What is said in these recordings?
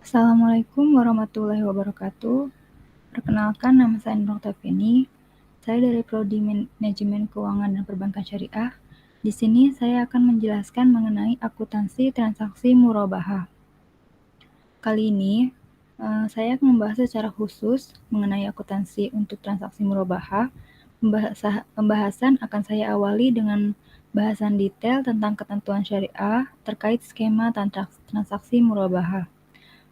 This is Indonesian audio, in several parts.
Assalamualaikum warahmatullahi wabarakatuh. Perkenalkan, nama saya Nur Tafeni. Saya dari Prodi Manajemen Keuangan dan Perbankan Syariah. Di sini saya akan menjelaskan mengenai akuntansi transaksi murabahah. Kali ini saya akan membahas secara khusus mengenai akuntansi untuk transaksi murabahah. Pembahasan akan saya awali dengan bahasan detail tentang ketentuan syariah terkait skema transaksi murabahah.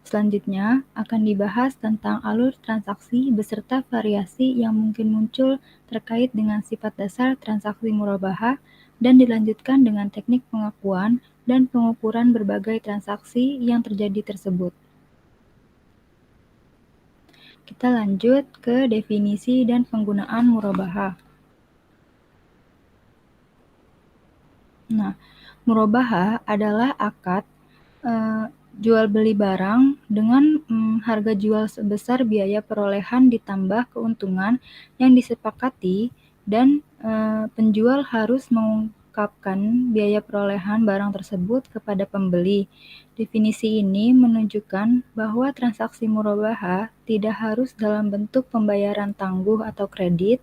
Selanjutnya akan dibahas tentang alur transaksi beserta variasi yang mungkin muncul terkait dengan sifat dasar transaksi murabahah dan dilanjutkan dengan teknik pengakuan dan pengukuran berbagai transaksi yang terjadi tersebut. Kita lanjut ke definisi dan penggunaan murabahah. Nah, murabahah adalah akad jual beli barang dengan harga jual sebesar biaya perolehan ditambah keuntungan yang disepakati dan penjual harus mengungkapkan biaya perolehan barang tersebut kepada pembeli. Definisi ini menunjukkan bahwa transaksi murabahah tidak harus dalam bentuk pembayaran tangguh atau kredit,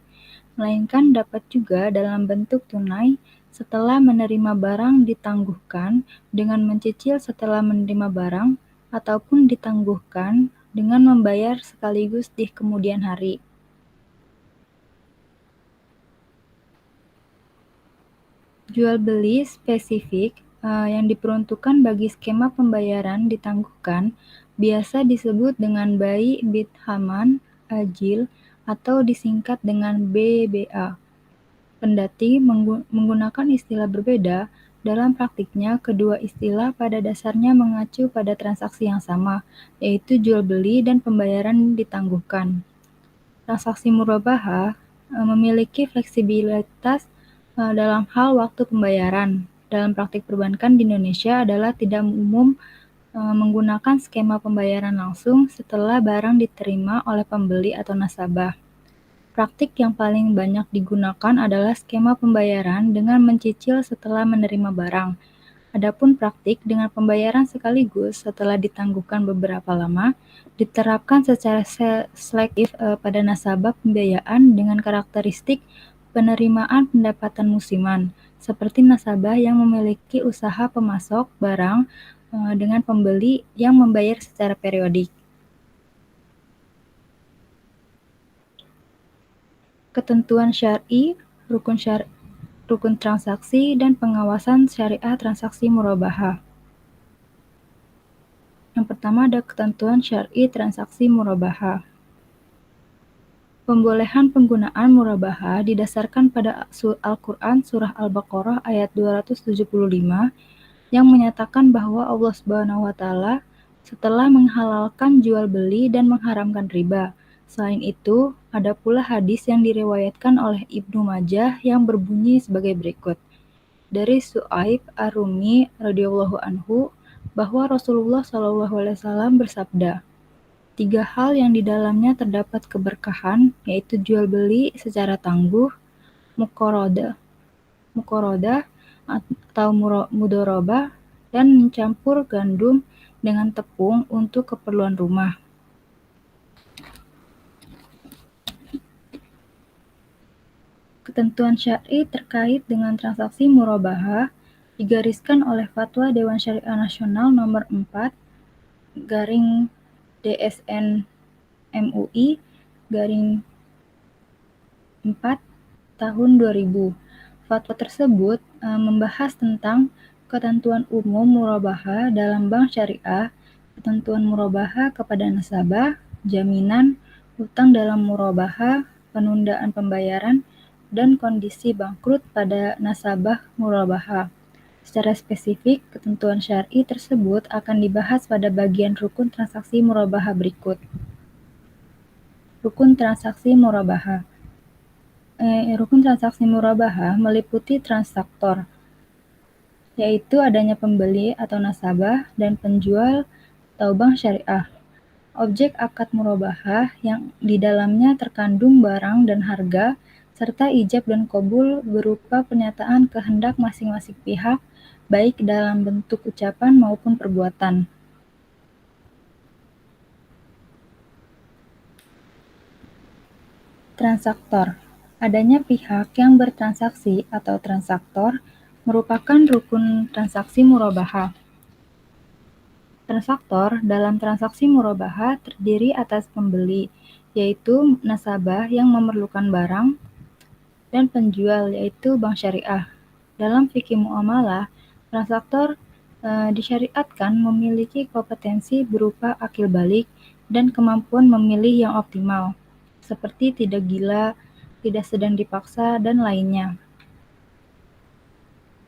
melainkan dapat juga dalam bentuk tunai setelah menerima barang ditangguhkan dengan mencicil setelah menerima barang ataupun ditangguhkan dengan membayar sekaligus di kemudian hari. Jual beli spesifik yang diperuntukkan bagi skema pembayaran ditangguhkan biasa disebut dengan bai bid haman ajil atau disingkat dengan BBA. Kendati menggunakan istilah berbeda, dalam praktiknya kedua istilah pada dasarnya mengacu pada transaksi yang sama, yaitu jual beli dan pembayaran ditangguhkan. Transaksi murabahah memiliki fleksibilitas dalam hal waktu pembayaran. Dalam praktik perbankan di Indonesia adalah tidak umum menggunakan skema pembayaran langsung setelah barang diterima oleh pembeli atau nasabah. Praktik yang paling banyak digunakan adalah skema pembayaran dengan mencicil setelah menerima barang. Adapun praktik dengan pembayaran sekaligus setelah ditangguhkan beberapa lama diterapkan secara selektif pada nasabah pembiayaan dengan karakteristik penerimaan pendapatan musiman, seperti nasabah yang memiliki usaha pemasok barang dengan pembeli yang membayar secara periodik. Ketentuan syar'i, rukun transaksi, dan pengawasan syariah transaksi murabahah. Yang pertama ada ketentuan syar'i transaksi murabahah. Pembolehan penggunaan murabahah didasarkan pada Al-Quran Surah Al-Baqarah ayat 275 yang menyatakan bahwa Allah Subhanahu wa Ta'ala setelah menghalalkan jual beli dan mengharamkan riba. Selain itu, ada pula hadis yang diriwayatkan oleh Ibnu Majah yang berbunyi sebagai berikut. Dari Su'aib Ar-Rumi radhiyallahu anhu bahwa Rasulullah SAW bersabda, 3 hal yang di dalamnya terdapat keberkahan, yaitu jual beli secara tangguh, mukorodah atau mudorobah, dan mencampur gandum dengan tepung untuk keperluan rumah. Ketentuan syar'i terkait dengan transaksi murabahah digariskan oleh Fatwa Dewan Syariah Nasional Nomor 4 garing DSN MUI garing 4 tahun 2000. Fatwa tersebut membahas tentang ketentuan umum murabahah dalam bank syariah, ketentuan murabahah kepada nasabah, jaminan, utang dalam murabahah, penundaan pembayaran, dan kondisi bangkrut pada nasabah murabahah. Secara spesifik, ketentuan syar'i tersebut akan dibahas pada bagian rukun transaksi murabahah berikut. Rukun transaksi murabahah. Rukun transaksi murabahah meliputi transaktor, yaitu adanya pembeli atau nasabah dan penjual atau bank syariah. Objek akad murabahah yang di dalamnya terkandung barang dan harga, serta ijab dan qabul berupa pernyataan kehendak masing-masing pihak, baik dalam bentuk ucapan maupun perbuatan. Transaktor. Adanya pihak yang bertransaksi atau transaktor merupakan rukun transaksi murabahah. Transaktor dalam transaksi murabahah terdiri atas pembeli, yaitu nasabah yang memerlukan barang, dan penjual, yaitu bank syariah. Dalam fikih muamalah, transaktor disyariatkan memiliki kompetensi berupa akil balik dan kemampuan memilih yang optimal, seperti tidak gila, tidak sedang dipaksa, dan lainnya.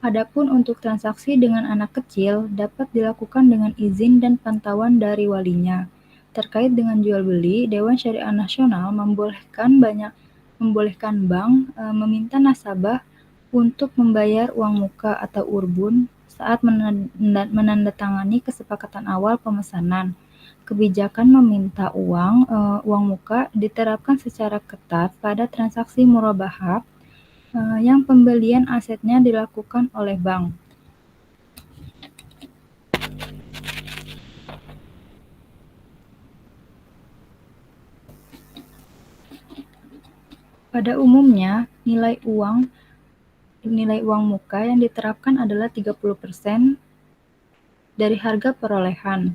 Adapun untuk transaksi dengan anak kecil dapat dilakukan dengan izin dan pantauan dari walinya. Terkait dengan jual beli, Dewan Syariah Nasional membolehkan bank meminta nasabah untuk membayar uang muka atau urbun saat menandatangani kesepakatan awal pemesanan. Kebijakan meminta uang muka diterapkan secara ketat pada transaksi murabahah yang pembelian asetnya dilakukan oleh bank. Pada umumnya, nilai uang muka yang diterapkan adalah 30% dari harga perolehan.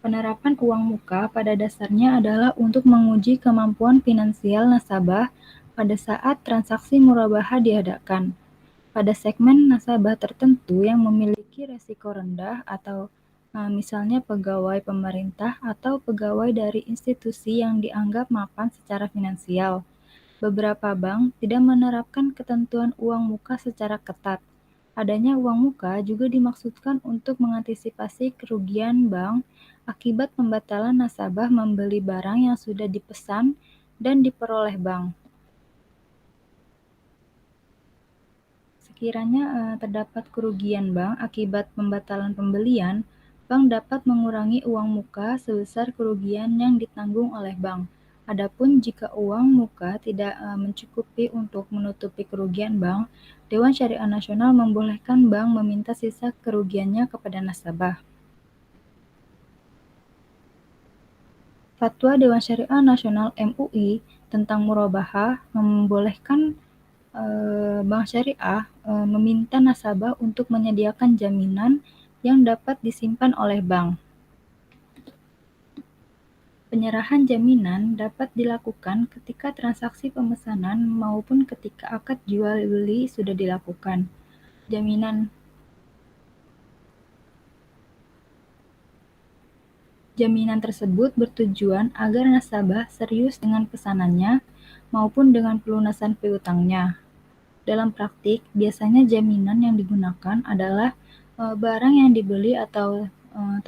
Penerapan uang muka pada dasarnya adalah untuk menguji kemampuan finansial nasabah pada saat transaksi murabahah diadakan. Pada segmen nasabah tertentu yang memiliki resiko rendah atau misalnya pegawai pemerintah atau pegawai dari institusi yang dianggap mapan secara finansial. Beberapa bank tidak menerapkan ketentuan uang muka secara ketat. Adanya uang muka juga dimaksudkan untuk mengantisipasi kerugian bank akibat pembatalan nasabah membeli barang yang sudah dipesan dan diperoleh bank. Sekiranya terdapat kerugian bank akibat pembatalan pembelian, bank dapat mengurangi uang muka sebesar kerugian yang ditanggung oleh bank. Adapun jika uang muka tidak mencukupi untuk menutupi kerugian bank, Dewan Syariah Nasional membolehkan bank meminta sisa kerugiannya kepada nasabah. Fatwa Dewan Syariah Nasional MUI tentang murabahah membolehkan bank syariah meminta nasabah untuk menyediakan jaminan yang dapat disimpan oleh bank. Penyerahan jaminan dapat dilakukan ketika transaksi pemesanan maupun ketika akad jual beli sudah dilakukan. Jaminan tersebut bertujuan agar nasabah serius dengan pesanannya maupun dengan pelunasan piutangnya. Dalam praktik, biasanya jaminan yang digunakan adalah barang yang dibeli atau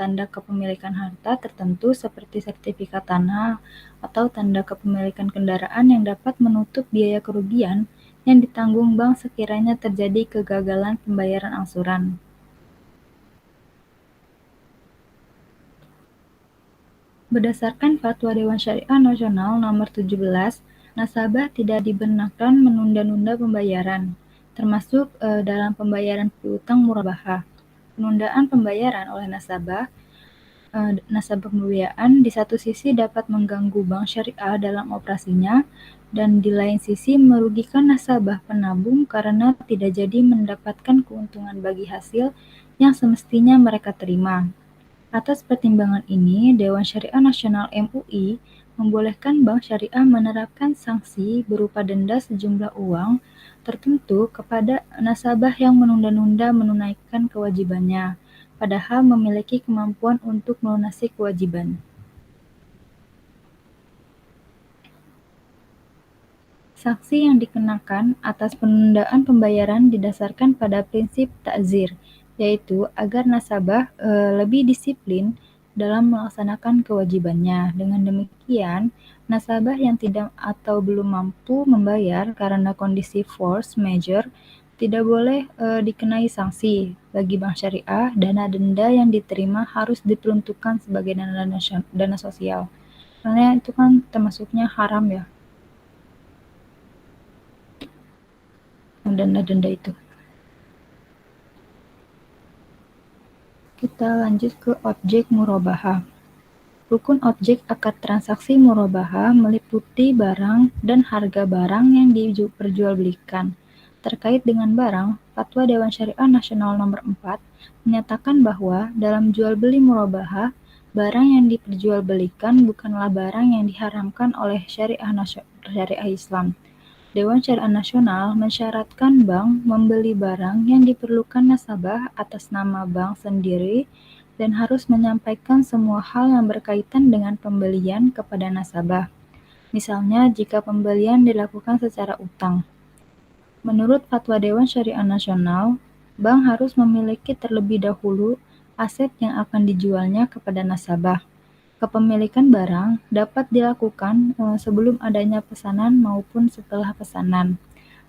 tanda kepemilikan harta tertentu seperti sertifikat tanah atau tanda kepemilikan kendaraan yang dapat menutup biaya kerugian yang ditanggung bank sekiranya terjadi kegagalan pembayaran angsuran. Berdasarkan Fatwa Dewan Syariah Nasional Nomor 17, nasabah tidak dibenarkan menunda-nunda pembayaran, termasuk dalam pembayaran piutang murabahah. Penundaan pembayaran oleh nasabah pembiayaan di satu sisi dapat mengganggu bank syariah dalam operasinya dan di lain sisi merugikan nasabah penabung karena tidak jadi mendapatkan keuntungan bagi hasil yang semestinya mereka terima. Atas pertimbangan ini, Dewan Syariah Nasional MUI membolehkan bank syariah menerapkan sanksi berupa denda sejumlah uang tertentu kepada nasabah yang menunda-nunda menunaikan kewajibannya, padahal memiliki kemampuan untuk melunasi kewajiban. Sanksi yang dikenakan atas penundaan pembayaran didasarkan pada prinsip ta'zir, yaitu agar nasabah lebih disiplin dalam melaksanakan kewajibannya. Dengan demikian, nasabah yang tidak atau belum mampu membayar karena kondisi force majeure tidak boleh dikenai sanksi. Bagi bank syariah, dana denda yang diterima harus diperuntukkan sebagai dana sosial. Karena itu kan termasuknya haram ya. Denda-denda itu. Kita lanjut ke objek murabahah. Rukun objek akad transaksi murabahah meliputi barang dan harga barang yang diperjualbelikan. Terkait dengan barang, Fatwa Dewan Syariah Nasional Nomor 4 menyatakan bahwa dalam jual beli murabahah, barang yang diperjualbelikan bukanlah barang yang diharamkan oleh syariah Islam. Dewan Syariah Nasional mensyaratkan bank membeli barang yang diperlukan nasabah atas nama bank sendiri dan harus menyampaikan semua hal yang berkaitan dengan pembelian kepada nasabah. Misalnya, jika pembelian dilakukan secara utang. Menurut Fatwa Dewan Syariah Nasional, bank harus memiliki terlebih dahulu aset yang akan dijualnya kepada nasabah. Kepemilikan barang dapat dilakukan sebelum adanya pesanan maupun setelah pesanan.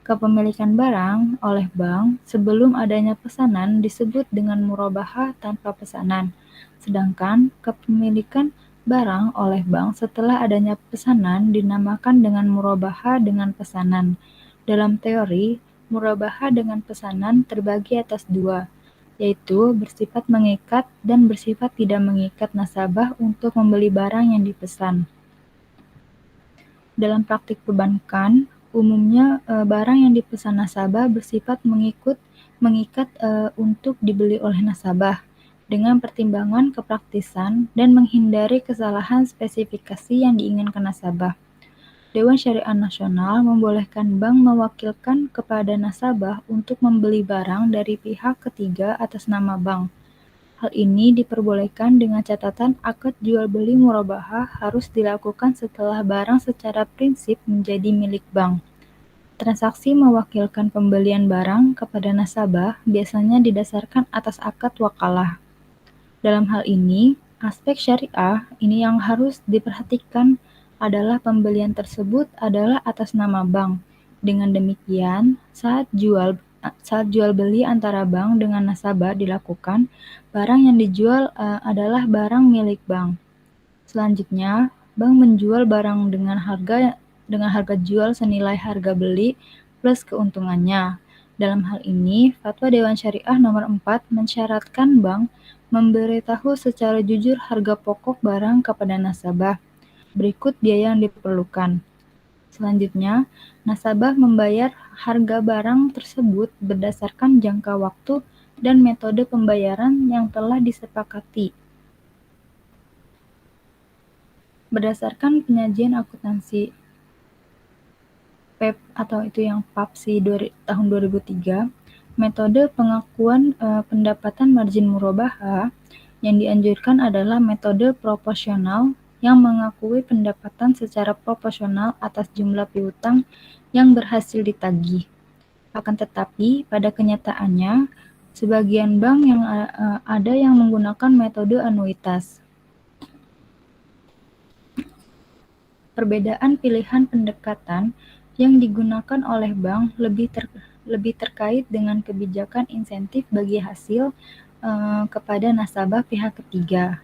Kepemilikan barang oleh bank sebelum adanya pesanan disebut dengan murabahah tanpa pesanan, sedangkan kepemilikan barang oleh bank setelah adanya pesanan dinamakan dengan murabahah dengan pesanan. Dalam teori, murabahah dengan pesanan terbagi atas dua, yaitu bersifat mengikat dan bersifat tidak mengikat nasabah untuk membeli barang yang dipesan. Dalam praktik perbankan, umumnya barang yang dipesan nasabah bersifat mengikat untuk dibeli oleh nasabah dengan pertimbangan kepraktisan dan menghindari kesalahan spesifikasi yang diinginkan nasabah. Dewan Syariah Nasional membolehkan bank mewakilkan kepada nasabah untuk membeli barang dari pihak ketiga atas nama bank. Hal ini diperbolehkan dengan catatan akad jual beli murabahah harus dilakukan setelah barang secara prinsip menjadi milik bank. Transaksi mewakilkan pembelian barang kepada nasabah biasanya didasarkan atas akad wakalah. Dalam hal ini, aspek syariah ini yang harus diperhatikan adalah pembelian tersebut adalah atas nama bank. Dengan demikian, saat jual beli antara bank dengan nasabah dilakukan, barang yang dijual adalah barang milik bank. Selanjutnya, bank menjual barang dengan harga jual senilai harga beli plus keuntungannya. Dalam hal ini, Fatwa Dewan Syariah Nomor 4 mensyaratkan bank memberitahu secara jujur harga pokok barang kepada nasabah. Berikut biaya yang diperlukan. Selanjutnya, nasabah membayar harga barang tersebut berdasarkan jangka waktu dan metode pembayaran yang telah disepakati. Berdasarkan penyajian akuntansi PEP atau itu yang PAPSI tahun 2003, metode pengakuan pendapatan margin murabahah yang dianjurkan adalah metode proporsional yang mengakui pendapatan secara proporsional atas jumlah piutang yang berhasil ditagih. Akan tetapi, pada kenyataannya, sebagian bank yang ada yang menggunakan metode anuitas. Perbedaan pilihan pendekatan yang digunakan oleh bank lebih terkait dengan kebijakan insentif bagi hasil kepada nasabah pihak ketiga.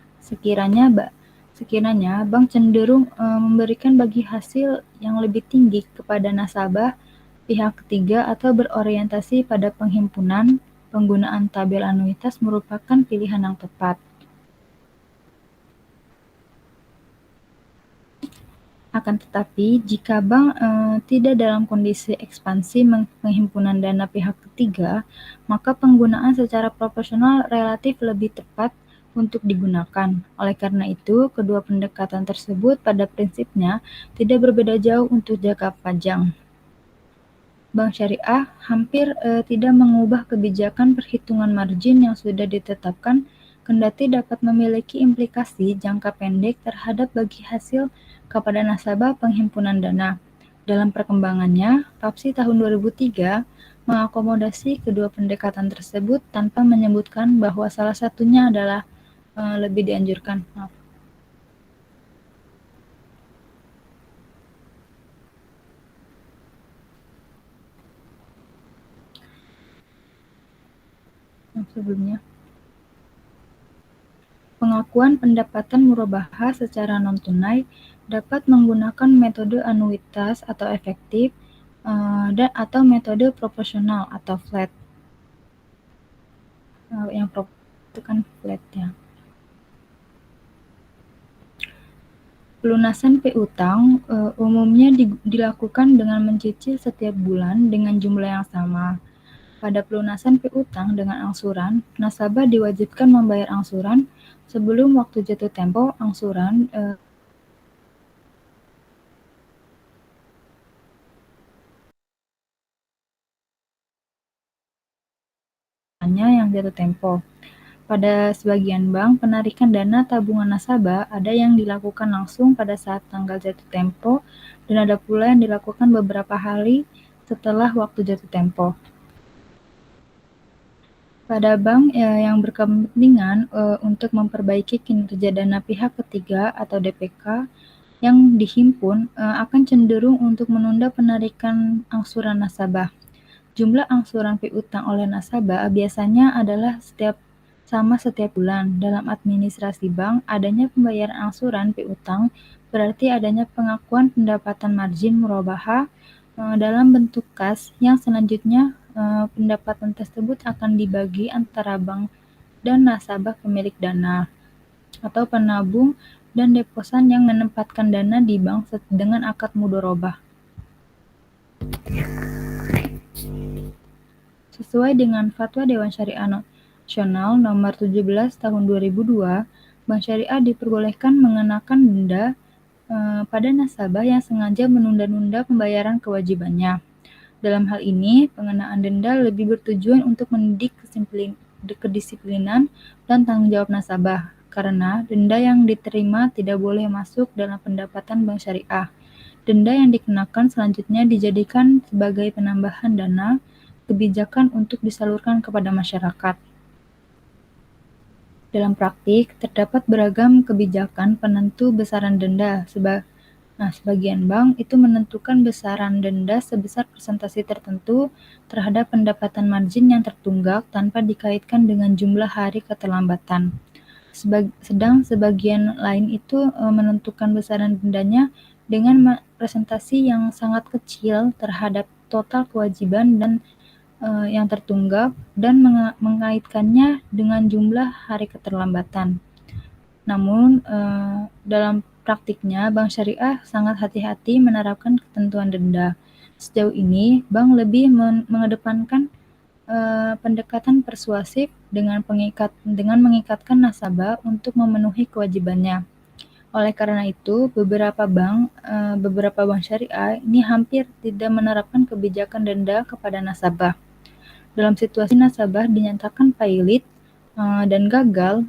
Sekiranya bank cenderung memberikan bagi hasil yang lebih tinggi kepada nasabah pihak ketiga atau berorientasi pada penghimpunan, penggunaan tabel anuitas merupakan pilihan yang tepat. Akan tetapi, jika bank tidak dalam kondisi ekspansi penghimpunan dana pihak ketiga, maka penggunaan secara proporsional relatif lebih tepat untuk digunakan. Oleh karena itu, kedua pendekatan tersebut pada prinsipnya tidak berbeda jauh untuk jangka panjang. Bank syariah hampir tidak mengubah kebijakan perhitungan margin yang sudah ditetapkan, kendati dapat memiliki implikasi jangka pendek terhadap bagi hasil kepada nasabah penghimpunan dana. Dalam perkembangannya, PAPSI tahun 2003 mengakomodasi kedua pendekatan tersebut tanpa menyebutkan bahwa salah satunya adalah lebih dianjurkan. Sebelumnya. Pengakuan pendapatan murabahah secara non-tunai dapat menggunakan metode anuitas atau efektif dan atau metode proporsional atau flat. Yang itu kan flat ya. Pelunasan piutang umumnya dilakukan dengan mencicil setiap bulan dengan jumlah yang sama. Pada pelunasan piutang dengan angsuran, nasabah diwajibkan membayar angsuran sebelum waktu jatuh tempo angsuran yang jatuh tempo. Pada sebagian bank, penarikan dana tabungan nasabah ada yang dilakukan langsung pada saat tanggal jatuh tempo dan ada pula yang dilakukan beberapa hari setelah waktu jatuh tempo. Pada bank yang berkepentingan untuk memperbaiki kinerja dana pihak ketiga atau DPK yang dihimpun akan cenderung untuk menunda penarikan angsuran nasabah. Jumlah angsuran piutang oleh nasabah biasanya adalah setiap bulan. Dalam administrasi bank, adanya pembayaran angsuran piutang berarti adanya pengakuan pendapatan margin murabahah dalam bentuk kas yang selanjutnya pendapatan tersebut akan dibagi antara bank dan nasabah pemilik dana atau penabung dan deposan yang menempatkan dana di bank dengan akad mudharabah. Sesuai dengan Fatwa Dewan Syariah Nasional Nomor 17 Tahun 2002, Bank Syariah diperbolehkan mengenakan denda pada nasabah yang sengaja menunda-nunda pembayaran kewajibannya. Dalam hal ini, pengenaan denda lebih bertujuan untuk mendidik kedisiplinan dan tanggung jawab nasabah, karena denda yang diterima tidak boleh masuk dalam pendapatan bank syariah. Denda yang dikenakan selanjutnya dijadikan sebagai penambahan dana kebijakan untuk disalurkan kepada masyarakat. Dalam praktik, terdapat beragam kebijakan penentu besaran denda. Sebagian bank itu menentukan besaran denda sebesar persentase tertentu terhadap pendapatan margin yang tertunggak tanpa dikaitkan dengan jumlah hari keterlambatan. Sedang sebagian lain itu menentukan besaran dendanya dengan presentasi yang sangat kecil terhadap total kewajiban dan yang tertunggak dan mengaitkannya dengan jumlah hari keterlambatan. Namun, dalam praktiknya, bank syariah sangat hati-hati menerapkan ketentuan denda. Sejauh ini, bank lebih mengedepankan pendekatan persuasif dengan mengikatkan nasabah untuk memenuhi kewajibannya. Oleh karena itu, beberapa bank syariah ini hampir tidak menerapkan kebijakan denda kepada nasabah. Dalam situasi nasabah dinyatakan pailit dan gagal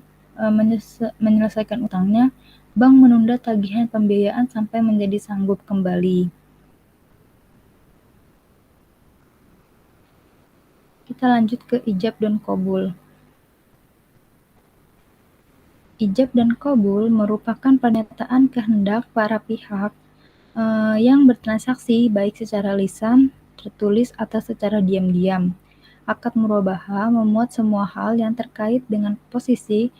menyelesaikan utangnya, bank menunda tagihan pembiayaan sampai menjadi sanggup kembali. Kita lanjut ke ijab dan qabul. Ijab dan qabul merupakan pernyataan kehendak para pihak yang bertransaksi baik secara lisan, tertulis, atau secara diam-diam. Akad murabahah memuat semua hal yang terkait dengan posisi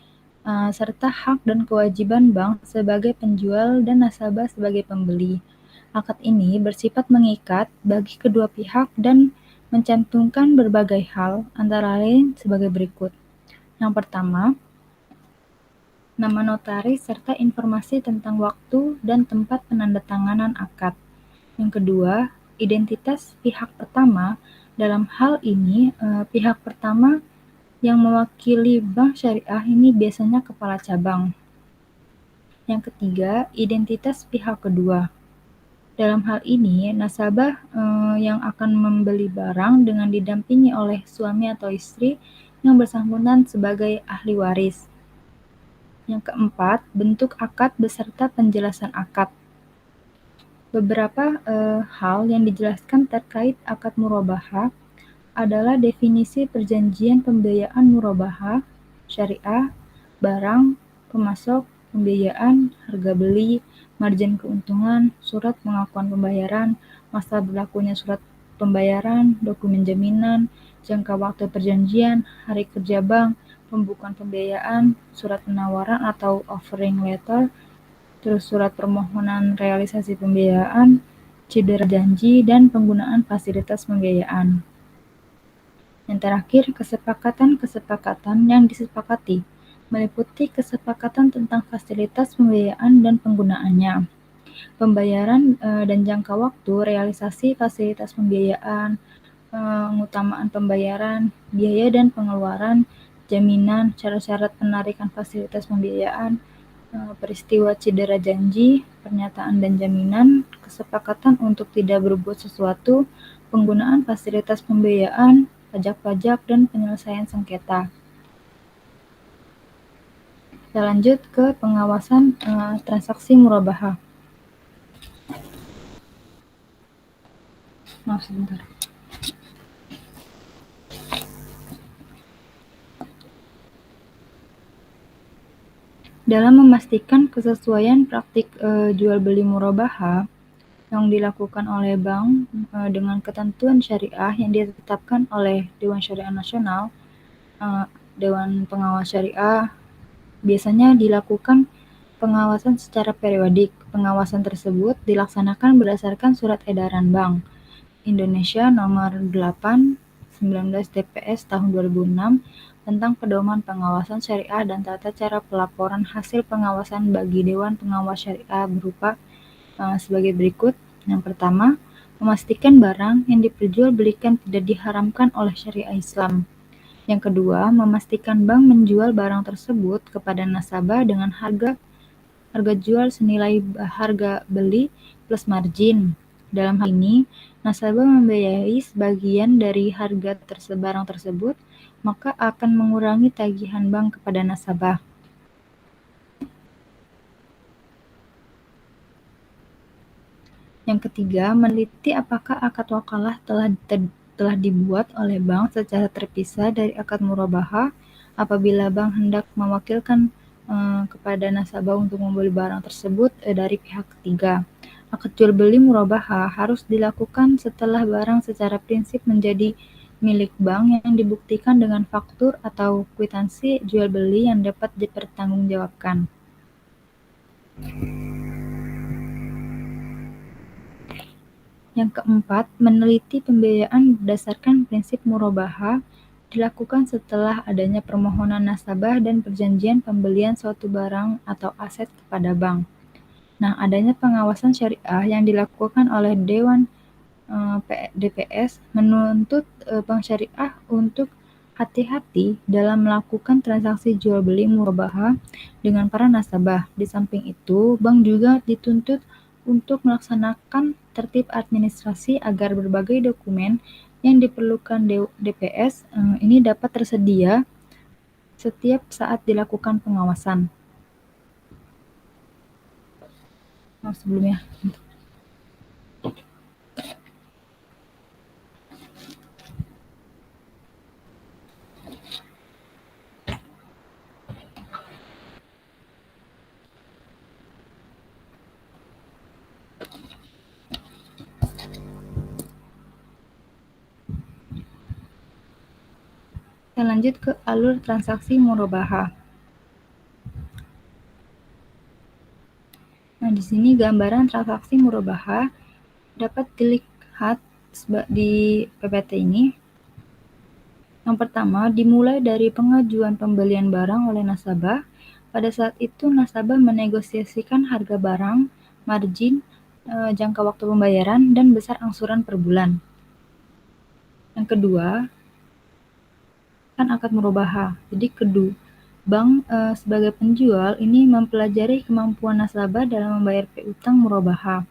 serta hak dan kewajiban bank sebagai penjual dan nasabah sebagai pembeli. Akad ini bersifat mengikat bagi kedua pihak dan mencantumkan berbagai hal, antara lain sebagai berikut. Yang pertama, nama notaris serta informasi tentang waktu dan tempat penandatanganan akad. Yang kedua, identitas pihak pertama. Dalam hal ini, pihak pertama yang mewakili bank syariah ini biasanya kepala cabang. Yang ketiga, identitas pihak kedua. Dalam hal ini, nasabah yang akan membeli barang dengan didampingi oleh suami atau istri yang bersangkutan sebagai ahli waris. Yang keempat, bentuk akad beserta penjelasan akad. Beberapa hal yang dijelaskan terkait akad murabahah adalah definisi perjanjian pembiayaan murabahah syariah, barang, pemasok, pembiayaan, harga beli, margin keuntungan, surat pengakuan pembayaran, masa berlakunya surat pembayaran, dokumen jaminan, jangka waktu perjanjian, hari kerja bank, pembukuan pembiayaan, surat penawaran atau offering letter, terus surat permohonan realisasi pembiayaan, cedera janji, dan penggunaan fasilitas pembiayaan. Yang terakhir, kesepakatan-kesepakatan yang disepakati, meliputi kesepakatan tentang fasilitas pembiayaan dan penggunaannya. pembayaran dan jangka waktu, realisasi fasilitas pembiayaan, pengutamaan pembayaran, biaya dan pengeluaran, jaminan, syarat-syarat penarikan fasilitas pembiayaan, peristiwa cedera janji, pernyataan dan jaminan, kesepakatan untuk tidak berbuat sesuatu, penggunaan fasilitas pembiayaan, pajak-pajak, dan penyelesaian sengketa. Kita lanjut ke pengawasan transaksi murabahah. Maaf sebentar. Dalam memastikan kesesuaian praktik jual beli murabahah yang dilakukan oleh bank dengan ketentuan syariah yang ditetapkan oleh Dewan Syariah Nasional, Dewan Pengawas Syariah, biasanya dilakukan pengawasan secara periodik. Pengawasan tersebut dilaksanakan berdasarkan Surat Edaran Bank Indonesia Nomor 8/19 TPS Tahun 2006 tentang pedoman pengawasan syariah dan tata cara pelaporan hasil pengawasan bagi Dewan Pengawas Syariah berupa sebagai berikut. Yang pertama, memastikan barang yang diperjualbelikan tidak diharamkan oleh syariah Islam. Yang kedua, memastikan bank menjual barang tersebut kepada nasabah dengan harga jual senilai harga beli plus margin. Dalam hal ini, nasabah membiayai sebagian dari harga barang tersebut, maka akan mengurangi tagihan bank kepada nasabah. Yang ketiga, meneliti apakah akad wakalah telah dibuat oleh bank secara terpisah dari akad murabahah. Apabila bank hendak mewakilkan kepada nasabah untuk membeli barang tersebut dari pihak ketiga. Akad jual beli murabahah harus dilakukan setelah barang secara prinsip menjadi milik bank yang dibuktikan dengan faktur atau kwitansi jual beli yang dapat dipertanggungjawabkan. Yang keempat, meneliti pembiayaan berdasarkan prinsip murabahah dilakukan setelah adanya permohonan nasabah dan perjanjian pembelian suatu barang atau aset kepada bank. Nah, adanya pengawasan syariah yang dilakukan oleh Dewan DPS menuntut bank syariah untuk hati-hati dalam melakukan transaksi jual beli murabahah dengan para nasabah. Di samping itu, bank juga dituntut untuk melaksanakan tertib administrasi agar berbagai dokumen yang diperlukan DPS ini dapat tersedia setiap saat dilakukan pengawasan. Sebelumnya. Kita lanjut ke alur transaksi murabahah. Nah, di sini gambaran transaksi murabahah dapat dilihat di PPT ini. Yang pertama, dimulai dari pengajuan pembelian barang oleh nasabah. Pada saat itu, nasabah menegosiasikan harga barang, margin, jangka waktu pembayaran, dan besar angsuran per bulan. Yang kedua, kan akad murabahah. Jadi bank sebagai penjual ini mempelajari kemampuan nasabah dalam membayar piutang murabahah.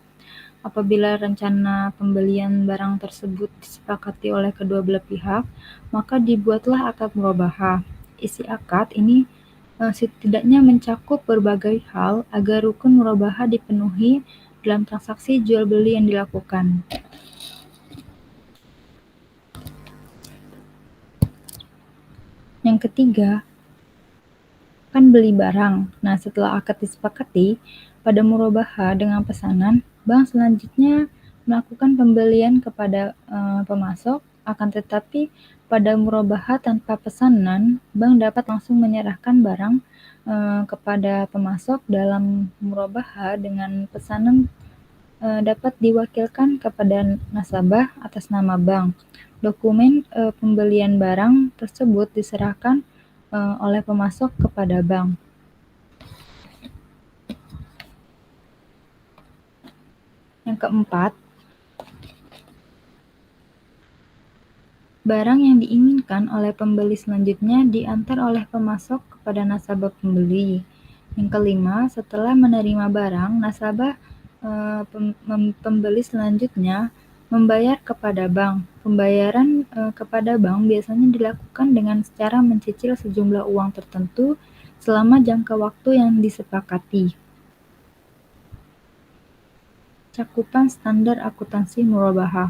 Apabila rencana pembelian barang tersebut disepakati oleh kedua belah pihak, maka dibuatlah akad murabahah. Isi akad ini setidaknya mencakup berbagai hal agar rukun murabahah dipenuhi dalam transaksi jual beli yang dilakukan. Yang ketiga, kan beli barang. Nah, setelah akad disepakati, pada murabahah dengan pesanan, bank selanjutnya melakukan pembelian kepada pemasok, akan tetapi pada murabahah tanpa pesanan, bank dapat langsung menyerahkan barang kepada pemasok. Dalam murabahah dengan pesanan dapat diwakilkan kepada nasabah atas nama bank. Dokumen pembelian barang tersebut diserahkan oleh pemasok kepada bank. Yang keempat, barang yang diinginkan oleh pembeli selanjutnya diantar oleh pemasok kepada nasabah pembeli. Yang kelima, setelah menerima barang, nasabah pembeli selanjutnya membayar kepada bank. Pembayaran kepada bank biasanya dilakukan dengan cara mencicil sejumlah uang tertentu selama jangka waktu yang disepakati. Cakupan standar akuntansi murabahah.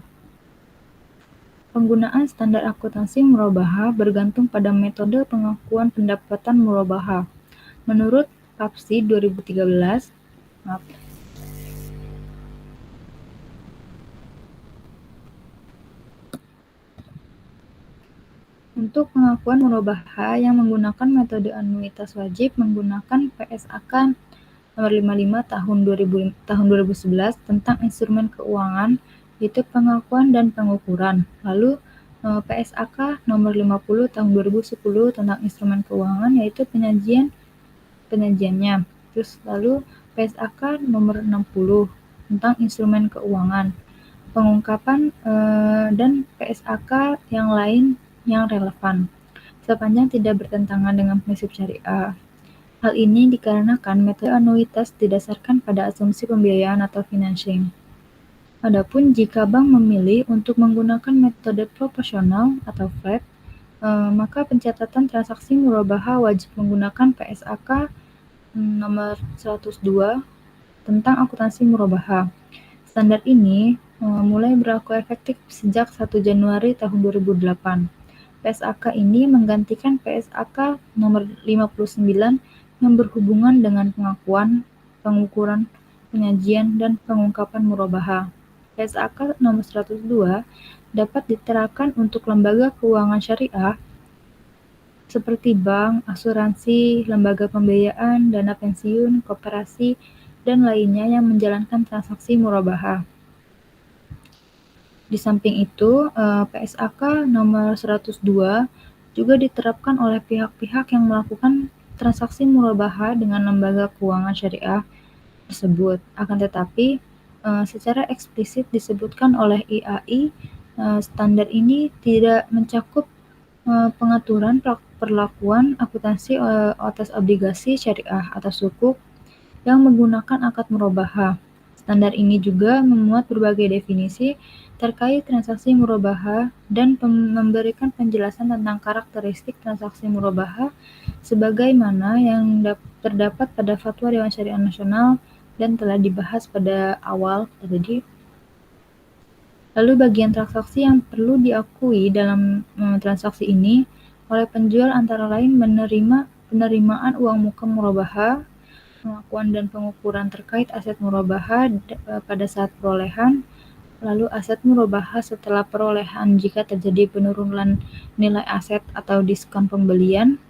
Penggunaan standar akuntansi murabahah bergantung pada metode pengakuan pendapatan murabahah. Menurut PAPSI 2013, untuk pengakuan murabahah yang menggunakan metode anuitas wajib menggunakan PSAK nomor 55 tahun 2011 tentang instrumen keuangan, yaitu pengakuan dan pengukuran. Lalu PSAK nomor 50 tahun 2010 tentang instrumen keuangan, yaitu penyajiannya. Terus lalu PSAK nomor 60 tentang instrumen keuangan, pengungkapan dan PSAK yang lain yang relevan, sepanjang tidak bertentangan dengan prinsip syariah. Hal ini dikarenakan metode anuitas didasarkan pada asumsi pembiayaan atau financing. Adapun jika bank memilih untuk menggunakan metode proporsional atau flat, maka pencatatan transaksi murabahah wajib menggunakan PSAK nomor 102 tentang akuntansi murabahah. Standar ini mulai berlaku efektif sejak 1 Januari tahun 2008. PSAK ini menggantikan PSAK nomor 59 yang berhubungan dengan pengakuan, pengukuran, penyajian, dan pengungkapan murabahah. PSAK nomor 102 dapat diterapkan untuk lembaga keuangan syariah seperti bank, asuransi, lembaga pembiayaan, dana pensiun, koperasi, dan lainnya yang menjalankan transaksi murabahah. Di samping itu, PSAK nomor 102 juga diterapkan oleh pihak-pihak yang melakukan transaksi murabahah dengan lembaga keuangan syariah tersebut. Akan tetapi, secara eksplisit disebutkan oleh IAI, standar ini tidak mencakup pengaturan perlakuan akuntansi atas obligasi syariah atau sukuk yang menggunakan akad murabahah. Standar ini juga memuat berbagai definisi terkait transaksi murabahah dan memberikan penjelasan tentang karakteristik transaksi murabahah sebagaimana yang terdapat pada Fatwa Dewan Syariah Nasional dan telah dibahas pada awal tadi. Lalu bagian transaksi yang perlu diakui dalam transaksi ini oleh penjual antara lain penerimaan uang muka murabahah, pengakuan dan pengukuran terkait aset murabahah pada saat perolehan, lalu aset murabahah setelah perolehan jika terjadi penurunan nilai aset atau diskon pembelian.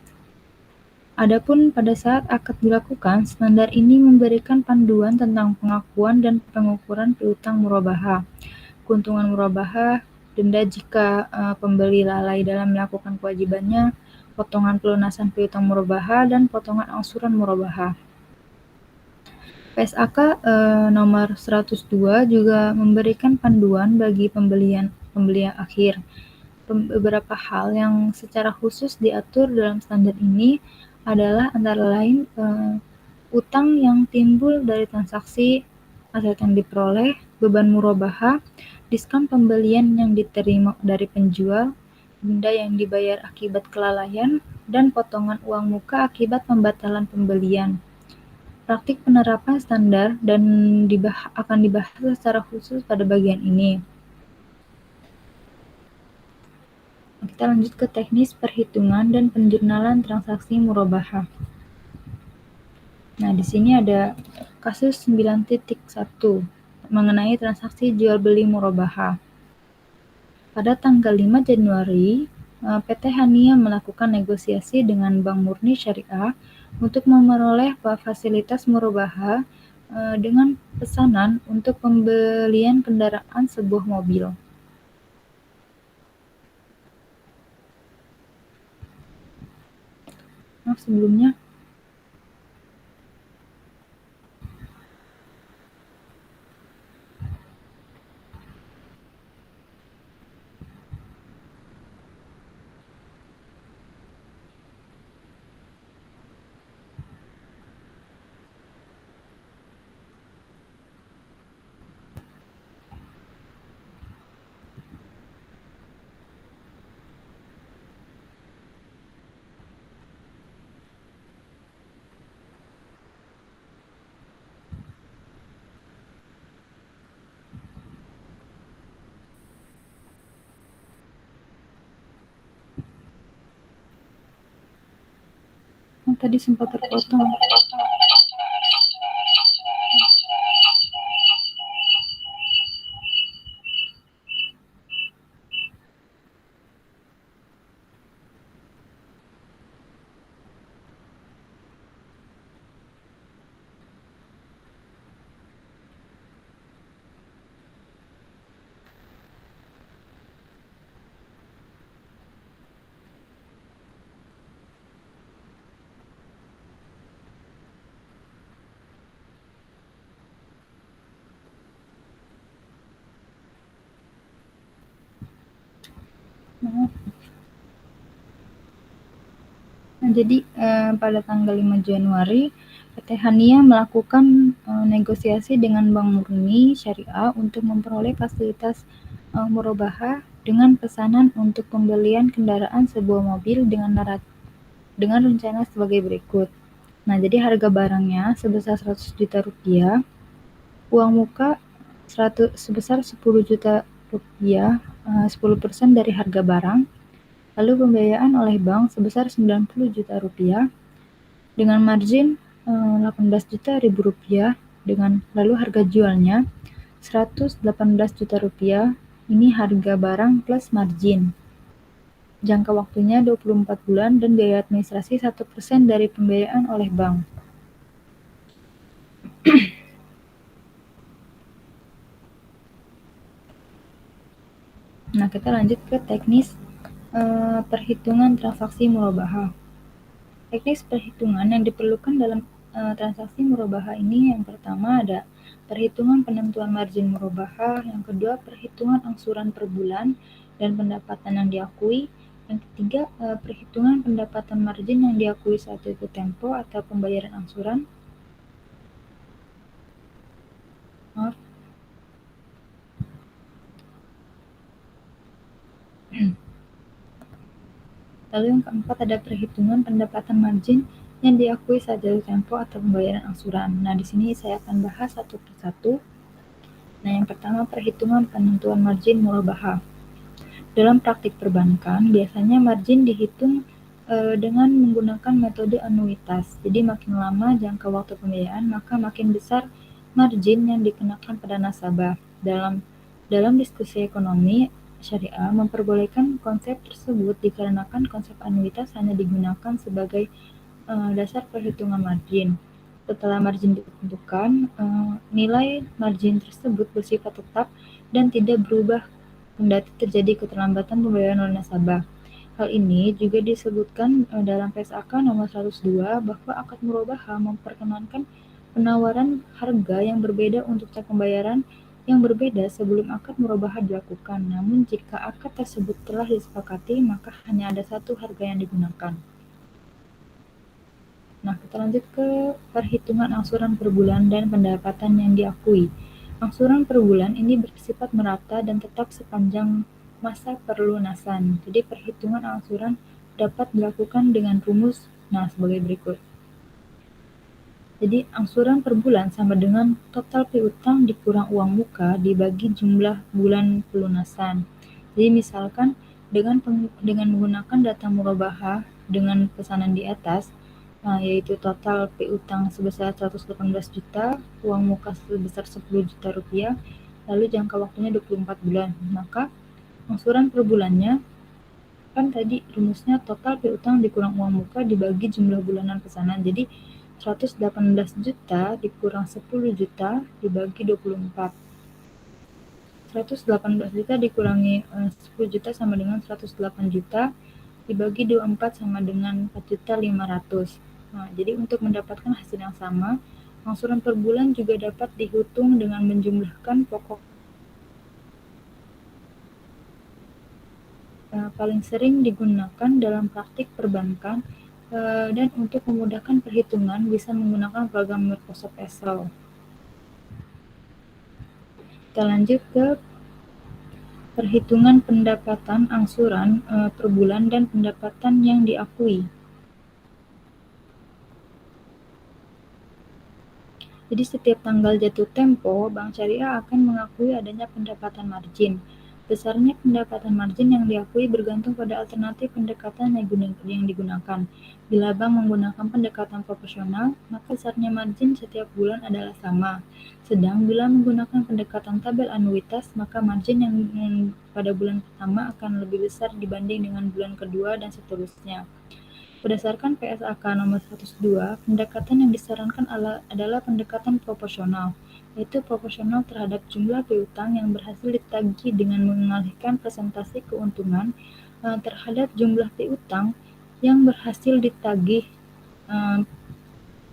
Adapun pada saat akad dilakukan, standar ini memberikan panduan tentang pengakuan dan pengukuran piutang murabahah, keuntungan murabahah, denda jika pembeli lalai dalam melakukan kewajibannya, potongan pelunasan piutang murabahah, dan potongan angsuran murabahah. PSAK nomor 102 juga memberikan panduan bagi pembelian akhir. Beberapa hal yang secara khusus diatur dalam standar ini adalah antara lain utang yang timbul dari transaksi, aset yang diperoleh, beban murabahah, diskon pembelian yang diterima dari penjual, denda yang dibayar akibat kelalaian, dan potongan uang muka akibat pembatalan pembelian. Praktik penerapan standar dan akan dibahas secara khusus pada bagian ini. Kita lanjut ke teknis perhitungan dan penjurnalan transaksi murabahah. Nah, di sini ada kasus 9.1 mengenai transaksi jual beli murabahah. Pada tanggal 5 Januari, PT Hania melakukan negosiasi dengan Bank Murni Syariah untuk memperoleh fasilitas murabahah dengan pesanan untuk pembelian kendaraan sebuah mobil. Sebelumnya Tadi sempat terpotong. Nah, jadi pada tanggal 5 Januari, PT Hania melakukan negosiasi dengan Bank Murni Syariah untuk memperoleh fasilitas murabahah dengan pesanan untuk pembelian kendaraan sebuah mobil dengan rencana sebagai berikut. Nah, jadi harga barangnya sebesar 100 juta rupiah, uang muka sebesar 10 juta rupiah, 10% dari harga barang, lalu pembiayaan oleh bank sebesar 90 juta rupiah, dengan margin 18 juta ribu rupiah, lalu harga jualnya 118 juta rupiah, ini harga barang plus margin. Jangka waktunya 24 bulan dan biaya administrasi 1% dari pembiayaan oleh bank. Nah, kita lanjut ke teknis perhitungan transaksi murabahah. Teknis perhitungan yang diperlukan dalam transaksi murabahah ini yang pertama ada perhitungan penentuan margin murabahah, yang kedua perhitungan angsuran per bulan dan pendapatan yang diakui, yang ketiga perhitungan pendapatan margin yang diakui saat itu tempo atau pembayaran angsuran. Maaf. Lalu yang keempat ada perhitungan pendapatan margin yang diakui saat jatuh tempo atau pembayaran angsuran. Nah, di sini saya akan bahas satu persatu. Nah, yang pertama perhitungan penentuan margin murabahah. Dalam praktik perbankan, biasanya margin dihitung dengan menggunakan metode anuitas. Jadi makin lama jangka waktu pembiayaan, maka makin besar margin yang dikenakan pada nasabah. Dalam diskusi ekonomi syariah memperbolehkan konsep tersebut dikarenakan konsep anuitas hanya digunakan sebagai dasar perhitungan margin. Setelah margin ditentukan, nilai margin tersebut bersifat tetap dan tidak berubah kendati terjadi keterlambatan pembayaran oleh nasabah. Hal ini juga disebutkan dalam PSAK nomor 102 bahwa akad murabahah memperkenankan penawaran harga yang berbeda untuk cara pembayaran yang berbeda sebelum akad murabahah dilakukan. Namun jika akad tersebut telah disepakati, maka hanya ada satu harga yang digunakan. Nah, kita lanjut ke perhitungan angsuran per bulan dan pendapatan yang diakui. Angsuran per bulan ini bersifat merata dan tetap sepanjang masa perlunasan. Jadi perhitungan angsuran dapat dilakukan dengan rumus sebagai berikut. Jadi angsuran per bulan sama dengan total piutang dikurang uang muka dibagi jumlah bulan pelunasan. Jadi misalkan dengan menggunakan data murabahah dengan pesanan di atas, yaitu total piutang sebesar 118 juta, uang muka sebesar 10 juta rupiah, lalu jangka waktunya 24 bulan. Maka angsuran per bulannya kan tadi rumusnya total piutang dikurang uang muka dibagi jumlah bulanan pesanan. Jadi 118 juta dikurang 10 juta dibagi 24. 118 juta dikurangi 10 juta sama dengan 108 juta dibagi 24 sama dengan 4.500.000. Nah, jadi untuk mendapatkan hasil yang sama, angsuran per bulan juga dapat dihitung dengan menjumlahkan pokok paling sering digunakan dalam praktik perbankan, dan untuk memudahkan perhitungan bisa menggunakan program Microsoft Excel. Kita lanjut ke perhitungan pendapatan angsuran per bulan dan pendapatan yang diakui. Jadi setiap tanggal jatuh tempo, Bank Syariah akan mengakui adanya pendapatan margin. Besarnya pendapatan margin yang diakui bergantung pada alternatif pendekatan yang digunakan. Bila bank menggunakan pendekatan proporsional, maka besarnya margin setiap bulan adalah sama. Sedang bila menggunakan pendekatan tabel anuitas, maka margin yang pada bulan pertama akan lebih besar dibanding dengan bulan kedua dan seterusnya. Berdasarkan PSAK nomor 102, pendekatan yang disarankan adalah pendekatan proporsional, yaitu proporsional terhadap jumlah piutang yang berhasil ditagih dengan mengalihkan presentasi keuntungan terhadap jumlah piutang yang berhasil ditagih.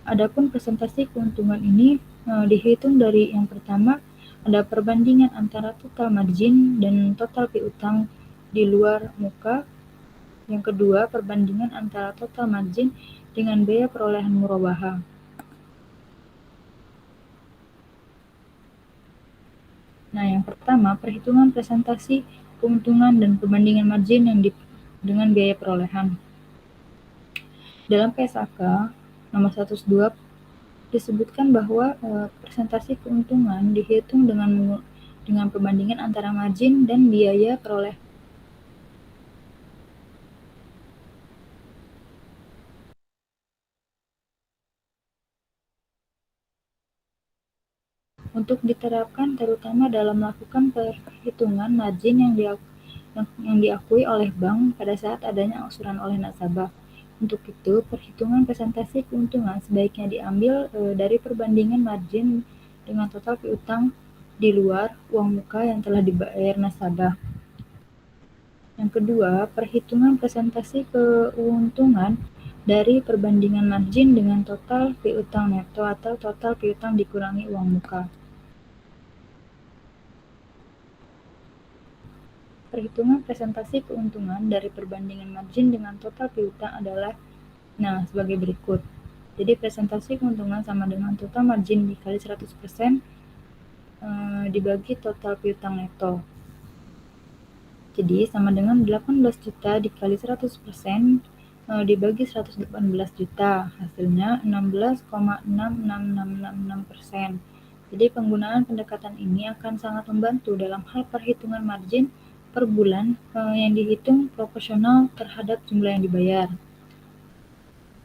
Adapun presentasi keuntungan ini dihitung dari yang pertama ada perbandingan antara total margin dan total piutang di luar muka. Yang kedua, perbandingan antara total margin dengan biaya perolehan murabaha. Nah, yang pertama, perhitungan presentasi keuntungan dan perbandingan margin dengan biaya perolehan. Dalam PSAK nomor 102 disebutkan bahwa presentasi keuntungan dihitung dengan perbandingan antara margin dan biaya perolehan. Untuk diterapkan terutama dalam melakukan perhitungan margin yang diakui oleh bank pada saat adanya angsuran oleh nasabah. Untuk itu, perhitungan presentasi keuntungan sebaiknya diambil dari perbandingan margin dengan total piutang di luar uang muka yang telah dibayar nasabah. Yang kedua, perhitungan presentasi keuntungan dari perbandingan margin dengan total piutang neto atau total piutang dikurangi uang muka. Perhitungan presentasi keuntungan dari perbandingan margin dengan total piutang adalah sebagai berikut. Jadi presentasi keuntungan sama dengan total margin dikali 100% dibagi total piutang neto. Jadi sama dengan 18 juta dikali 100% dibagi 118 juta, hasilnya 16,66666%. Jadi penggunaan pendekatan ini akan sangat membantu dalam hal perhitungan margin per bulan yang dihitung proporsional terhadap jumlah yang dibayar.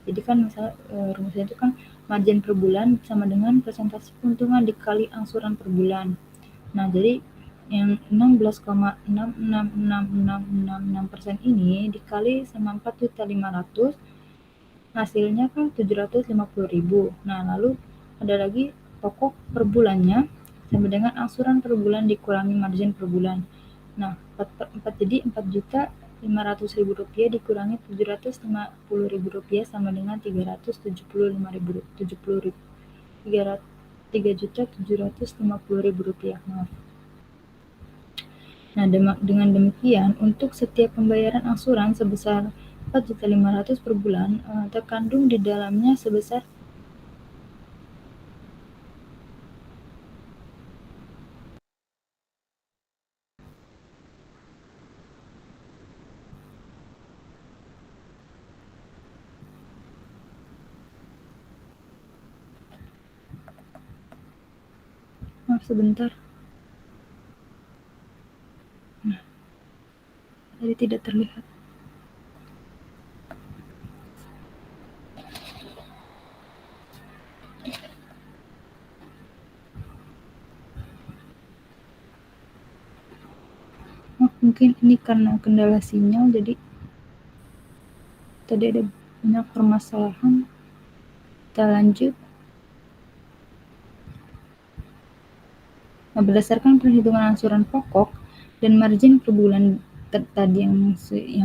Jadi kan misalnya rumusnya itu kan margin per bulan sama dengan presentasi keuntungan dikali angsuran per bulan. Nah, jadi yang 16,66666% ini dikali sama 4.500.000 hasilnya kan 750.000. Nah, lalu ada lagi pokok per bulannya sama dengan angsuran per bulan dikurangi margin per bulan. Nah, 4.500.000 rupiah dikurangi 750.000 rupiah sama dengan 3.750.000 rupiah. Maaf. Nah, dengan demikian, untuk setiap pembayaran angsuran sebesar 4.500.000 per bulan, terkandung di dalamnya sebesar maaf sebentar. Nah, tadi tidak terlihat. Mungkin ini karena kendala sinyal, jadi tadi ada banyak permasalahan. Kita lanjut. Nah, berdasarkan perhitungan angsuran pokok dan margin per bulan tadi yang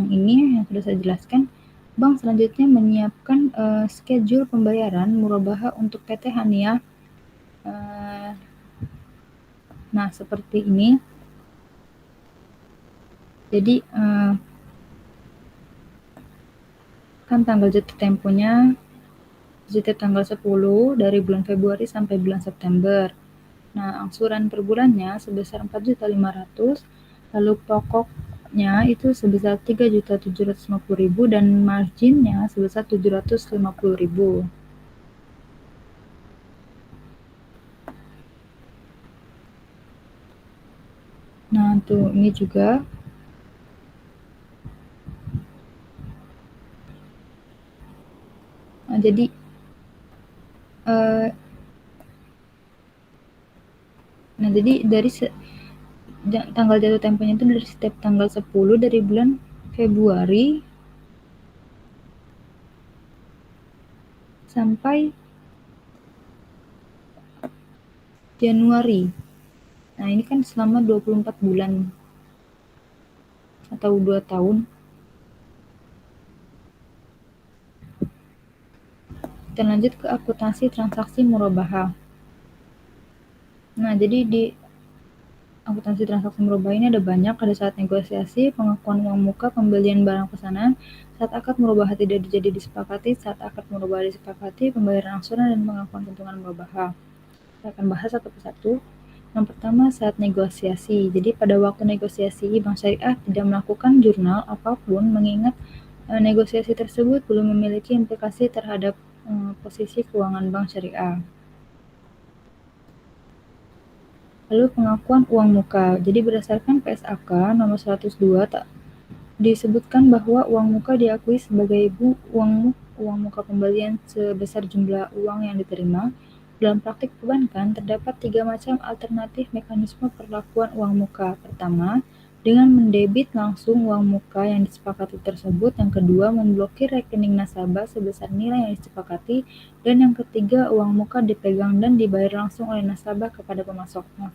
ini yang sudah saya jelaskan, bank selanjutnya menyiapkan schedule pembayaran murabaha untuk PT Hania. Nah, seperti ini. Jadi kan tanggal jatuh temponya setiap tanggal 10 dari bulan Februari sampai bulan September. Nah, angsuran per bulannya sebesar 4.500.000, lalu pokoknya itu sebesar 3.750.000 dan marginnya sebesar 750.000. Nah, tuh ini juga. Nah, jadi dari tanggal jatuh temponya itu dari setiap tanggal 10 dari bulan Februari sampai Januari. Nah, ini kan selama 24 bulan atau 2 tahun. Kita lanjut ke akuntansi transaksi murabahah. Nah, jadi di akuntansi transaksi murabahah ini ada banyak, ada saat negosiasi, pengakuan uang muka, pembelian barang pesanan, saat akad murabahah tidak jadi disepakati, saat akad murabahah disepakati, pembayaran angsuran, dan pengakuan keuntungan murabahah. Kita akan bahas satu persatu. Yang pertama, saat negosiasi. Jadi pada waktu negosiasi, Bank Syariah tidak melakukan jurnal apapun mengingat negosiasi tersebut belum memiliki implikasi terhadap posisi keuangan Bank Syariah. Lalu pengakuan uang muka. Jadi berdasarkan PSAK nomor 102 disebutkan bahwa uang muka diakui sebagai uang muka pembelian sebesar jumlah uang yang diterima. Dalam praktik perbankan, terdapat 3 macam alternatif mekanisme perlakuan uang muka. Pertama, dengan mendebit langsung uang muka yang disepakati tersebut. Yang kedua, memblokir rekening nasabah sebesar nilai yang disepakati. Dan yang ketiga, uang muka dipegang dan dibayar langsung oleh nasabah kepada pemasoknya.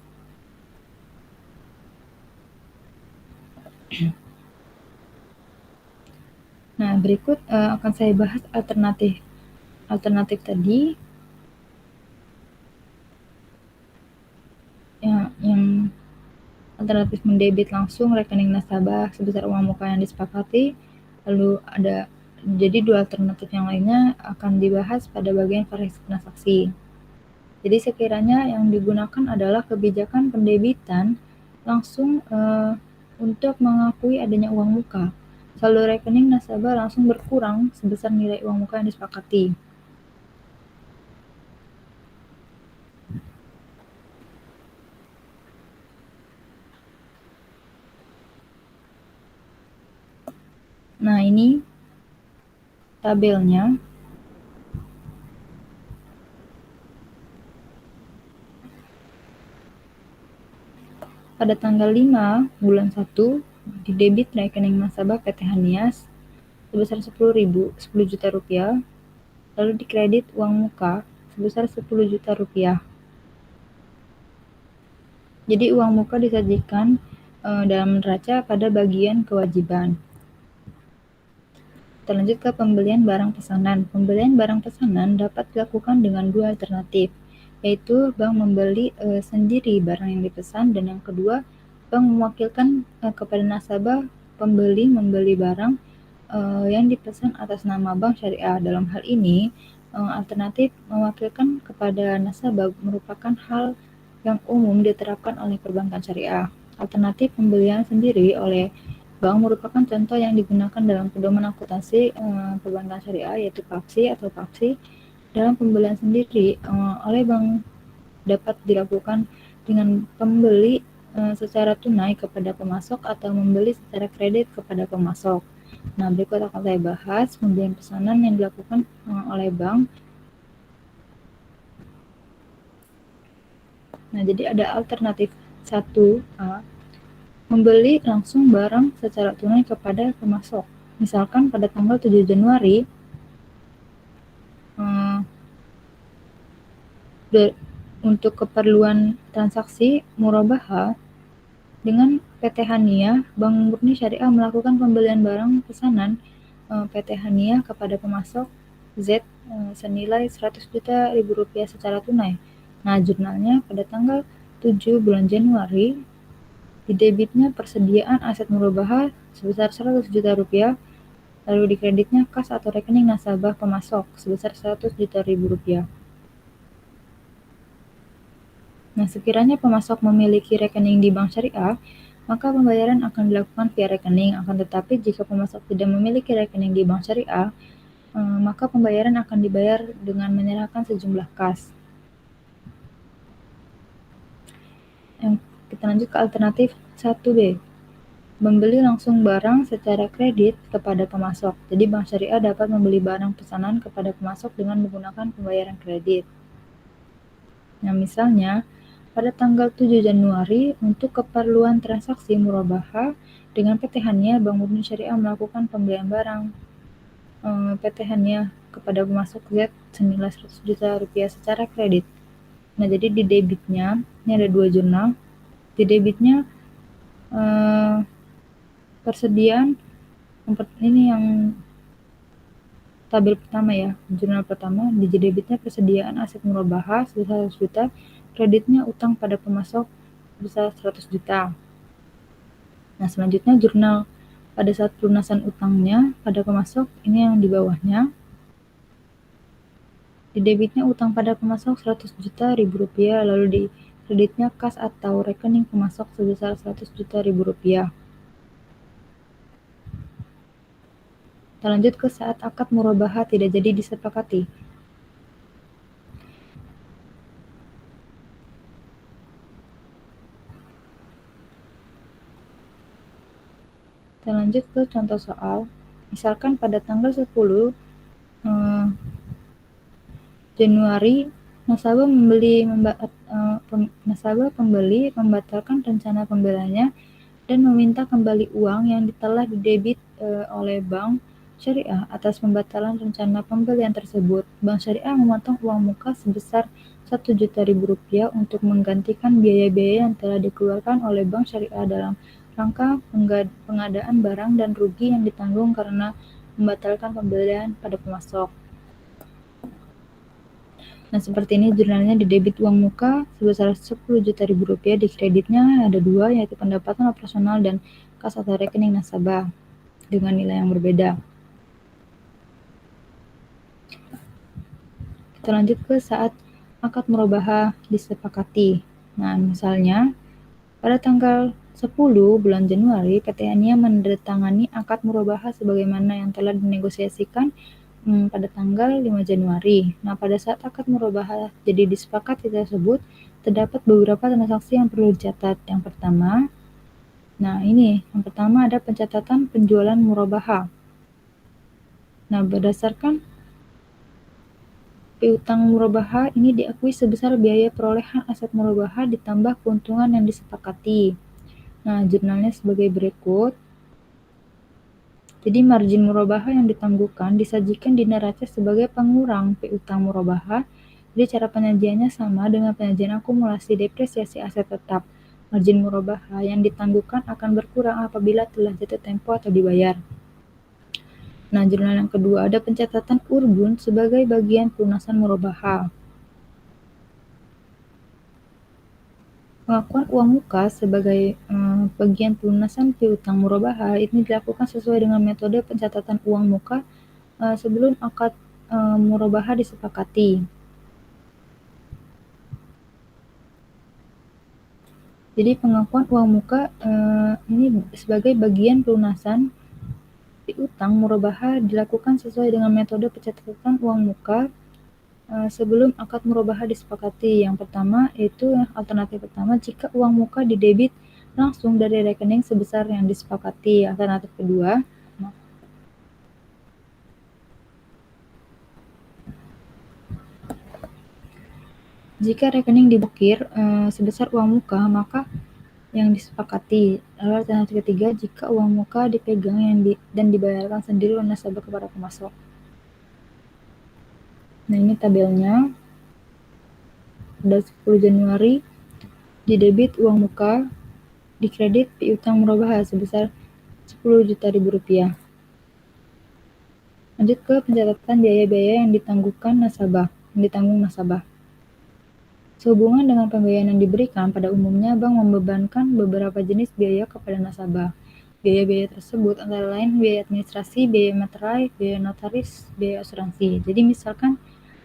Nah, berikut akan saya bahas alternatif tadi yang alternatif mendebit langsung rekening nasabah sebesar uang muka yang disepakati. Lalu ada jadi 2 alternatif yang lainnya akan dibahas pada bagian variasi transaksi. Jadi sekiranya yang digunakan adalah kebijakan pendebitan langsung untuk mengakui adanya uang muka. Saldo rekening nasabah langsung berkurang sebesar nilai uang muka yang disepakati. Nah, ini tabelnya. Pada tanggal 5 bulan 1, didebit rekening nasabah PT Hanias sebesar 10 juta rupiah, lalu dikredit uang muka sebesar 10 juta rupiah. Jadi uang muka disajikan dalam neraca pada bagian kewajiban. Kita lanjut ke pembelian barang pesanan. Pembelian barang pesanan dapat dilakukan dengan 2 alternatif, yaitu bank membeli sendiri barang yang dipesan, dan yang kedua, bank mewakilkan kepada nasabah pembeli membeli barang yang dipesan atas nama Bank Syariah. Dalam hal ini, alternatif mewakilkan kepada nasabah merupakan hal yang umum diterapkan oleh perbankan syariah. Alternatif pembelian sendiri oleh bank merupakan contoh yang digunakan dalam pedoman akuntansi perbankan syariah, yaitu PAPSI atau PAPSI. Dalam pembelian sendiri oleh bank dapat dilakukan dengan pembeli secara tunai kepada pemasok atau membeli secara kredit kepada pemasok. Nah, berikut akan saya bahas pembelian pesanan yang dilakukan oleh bank. Nah, jadi ada alternatif 1A, membeli langsung barang secara tunai kepada pemasok. Misalkan pada tanggal 7 Januari, untuk keperluan transaksi murabahah dengan PT Hania, Bank Murni Syariah melakukan pembelian barang pesanan PT Hania kepada pemasok Z senilai 100 juta rupiah secara tunai. Nah, jurnalnya pada tanggal 7 bulan Januari, didebitnya persediaan aset murabahah sebesar 100 juta rupiah, lalu dikreditnya kas atau rekening nasabah pemasok sebesar 100 juta rupiah. Nah, sekiranya pemasok memiliki rekening di Bank Syariah, maka pembayaran akan dilakukan via rekening. Akan tetapi, jika pemasok tidak memiliki rekening di Bank Syariah, maka pembayaran akan dibayar dengan menyerahkan sejumlah kas. Kita lanjut ke alternatif 1B. Membeli langsung barang secara kredit kepada pemasok. Jadi Bank Syariah dapat membeli barang pesanan kepada pemasok dengan menggunakan pembayaran kredit. Nah, misalnya pada tanggal 7 Januari untuk keperluan transaksi murabahah dengan PT Hania, Bank Murni Syariah melakukan pembelian barang PT Hania kepada pemasok Z senilai 100 juta rupiah secara kredit. Nah, jadi di debitnya, ini ada 2 jurnal. Di debitnya persediaan ini yang tabel pertama ya, jurnal pertama, di debitnya persediaan aset murabahah sebesar 100 juta, kreditnya utang pada pemasok sebesar 100 juta. Nah, selanjutnya jurnal pada saat pelunasan utangnya pada pemasok, ini yang di bawahnya. Di debitnya utang pada pemasok 100 juta rupiah, lalu di kreditnya kas atau rekening pemasok sebesar 100 juta rupiah. Kita lanjut ke saat akad murabahah tidak jadi disepakati. Kita lanjut ke contoh soal. Misalkan pada tanggal 10 Januari, nasabah pembeli membatalkan rencana pembeliannya dan meminta kembali uang yang telah didebit oleh Bank Syariah atas pembatalan rencana pembelian tersebut. Bank Syariah memotong uang muka sebesar 1 juta rupiah untuk menggantikan biaya-biaya yang telah dikeluarkan oleh Bank Syariah dalam rangka pengadaan barang dan rugi yang ditanggung karena membatalkan pembelian pada pemasok. Nah, seperti ini jurnalnya di debit uang muka sebesar 10 juta rupiah, di kreditnya ada 2, yaitu pendapatan operasional dan kas atau rekening nasabah dengan nilai yang berbeda. Kita lanjut ke saat akad murabahah disepakati. Nah, misalnya pada tanggal 10 bulan Januari, PT Hania menandatangani akad murabahah sebagaimana yang telah dinegosiasikan pada tanggal 5 Januari. Nah, pada saat akad murabahah jadi disepakati tersebut, terdapat beberapa transaksi yang perlu dicatat. Yang pertama, yang pertama ada pencatatan penjualan murabahah. Nah, berdasarkan piutang murabahah ini diakui sebesar biaya perolehan aset murabahah ditambah keuntungan yang disepakati. Nah, jurnalnya sebagai berikut. Jadi margin murabahah yang ditangguhkan disajikan di neraca sebagai pengurang piutang murabahah. Jadi cara penyajiannya sama dengan penyajian akumulasi depresiasi aset tetap. Margin murabahah yang ditangguhkan akan berkurang apabila telah jatuh tempo atau dibayar. Nah, jurnal yang kedua ada pencatatan Urbun sebagai bagian pelunasan murabahah. Pengakuan uang muka sebagai bagian pelunasan piutang murabahah ini dilakukan sesuai dengan metode pencatatan uang muka sebelum akad murabahah disepakati. Jadi pengakuan uang muka ini sebagai bagian pelunasan piutang murabahah dilakukan sesuai dengan metode pencatatan uang muka sebelum akad murabahah disepakati. Yang pertama yaitu alternatif pertama, jika uang muka didebit langsung dari rekening sebesar yang disepakati. Alternatif kedua, jika rekening diblokir sebesar uang muka, maka yang disepakati. Lalu alternatif ketiga, jika uang muka dipegang dan dibayarkan sendiri oleh nasabah kepada pemasok. Nah, ini tabelnya. Pada 10 Januari, didebit uang muka, dikredit piutang murabahah sebesar 10 juta rupiah. Lanjut ke pencatatan biaya-biaya yang ditanggung nasabah. Sehubungan dengan pembayaran yang diberikan, pada umumnya bank membebankan beberapa jenis biaya kepada nasabah. Biaya-biaya tersebut antara lain biaya administrasi, biaya materai, biaya notaris, biaya asuransi. Jadi misalkan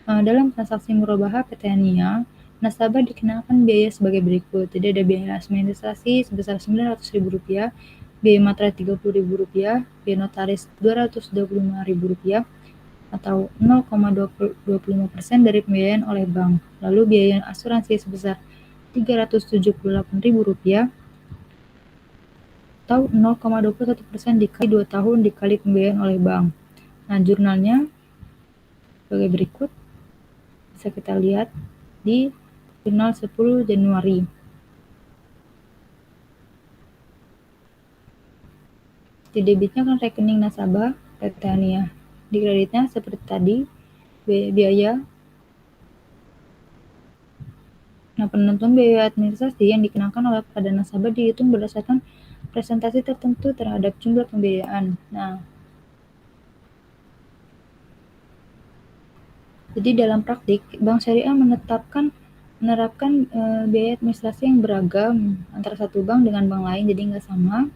dalam transaksi murabahah PT Hania, nasabah dikenakan biaya sebagai berikut. Jadi ada biaya administrasi sebesar Rp900.000, biaya materai Rp30.000, biaya notaris Rp225.000, atau 0,25% dari pembiayaan oleh bank. Lalu biaya asuransi sebesar Rp378.000 atau 0,21% dikali 2 tahun dikali pembiayaan oleh bank. Nah, jurnalnya sebagai berikut. Bisa kita lihat di jurnal 10 Januari. Di debitnya kan rekening nasabah Petania. Di kreditnya seperti tadi, biaya. Nah, penentuan biaya administrasi yang dikenakan oleh pada nasabah dihitung berdasarkan presentasi tertentu terhadap jumlah pembiayaan. Nah, jadi dalam praktik, bank syariah menerapkan biaya administrasi yang beragam antara satu bank dengan bank lain, jadi nggak sama.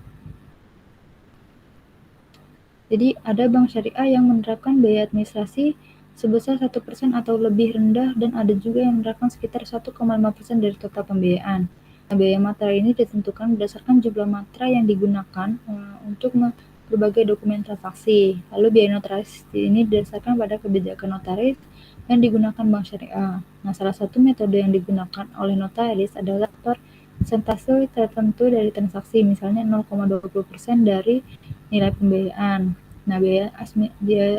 Jadi ada bank syariah yang menerapkan biaya administrasi sebesar 1% atau lebih rendah, dan ada juga yang menerapkan sekitar 1,5% dari total pembiayaan. Nah, biaya matra ini ditentukan berdasarkan jumlah matra yang digunakan untuk berbagai dokumen transaksi. Lalu biaya notaris ini didasarkan pada kebijakan notaris yang digunakan bank syariah. Nah, salah satu metode yang digunakan oleh notaris adalah persentase tertentu dari transaksi, misalnya 0,20% dari nilai pembiayaan. Nah, biaya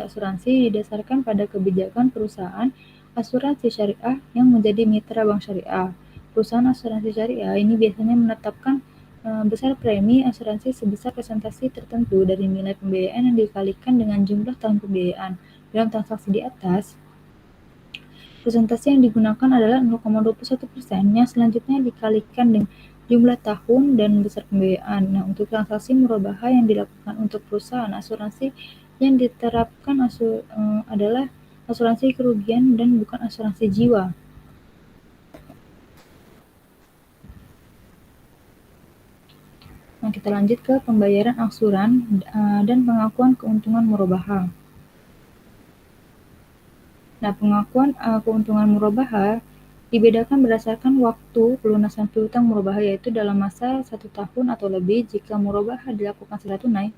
asuransi didasarkan pada kebijakan perusahaan asuransi syariah yang menjadi mitra bank syariah. Perusahaan asuransi syariah ini biasanya menetapkan besar premi asuransi sebesar presentasi tertentu dari nilai pembiayaan yang dikalikan dengan jumlah tahun pembiayaan. Dalam transaksi di atas, presentasi yang digunakan adalah 0,21% yang selanjutnya dikalikan dengan jumlah tahun dan besar pembiayaan. Nah, untuk transaksi murabahah yang dilakukan untuk perusahaan asuransi yang diterapkan adalah asuransi kerugian dan bukan asuransi jiwa. Nah, kita lanjut ke pembayaran angsuran dan pengakuan keuntungan murabahah. Nah, pengakuan keuntungan murabahah dibedakan berdasarkan waktu pelunasan piutang murabahah, yaitu dalam masa 1 tahun atau lebih jika murabahah dilakukan secara tunai,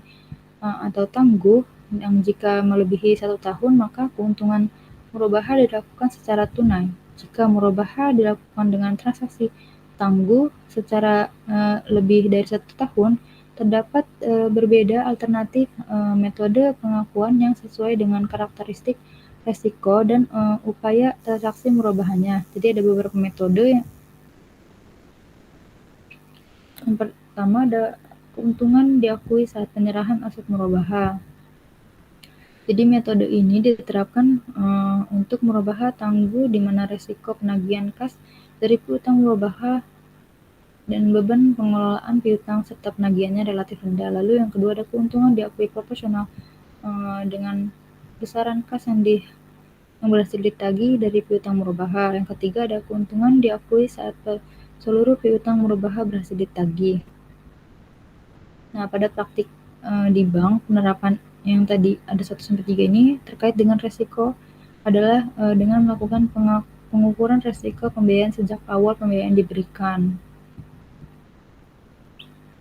atau tangguh, yang jika melebihi 1 tahun maka keuntungan murabahah dilakukan secara tunai. Jika murabahah dilakukan dengan transaksi tangguh secara lebih dari 1 tahun, terdapat berbeda alternatif metode pengakuan yang sesuai dengan karakteristik resiko dan upaya transaksi murabahahnya. Jadi ada beberapa metode. Yang pertama ada keuntungan diakui saat penyerahan aset murabahah. Jadi metode ini diterapkan untuk murabahah tangguh di mana resiko penagihan kas dari piutang murabahah dan beban pengelolaan piutang serta penagihannya relatif rendah. Lalu yang kedua ada keuntungan diakui proporsional dengan besaran kas yang berhasil ditagih dari piutang murabahah. Yang ketiga ada keuntungan diakui saat seluruh piutang murabahah berhasil ditagih. Nah, pada praktik di bank, penerapan yang tadi ada 1-3 ini terkait dengan resiko adalah dengan melakukan pengukuran resiko pembiayaan sejak awal pembiayaan diberikan.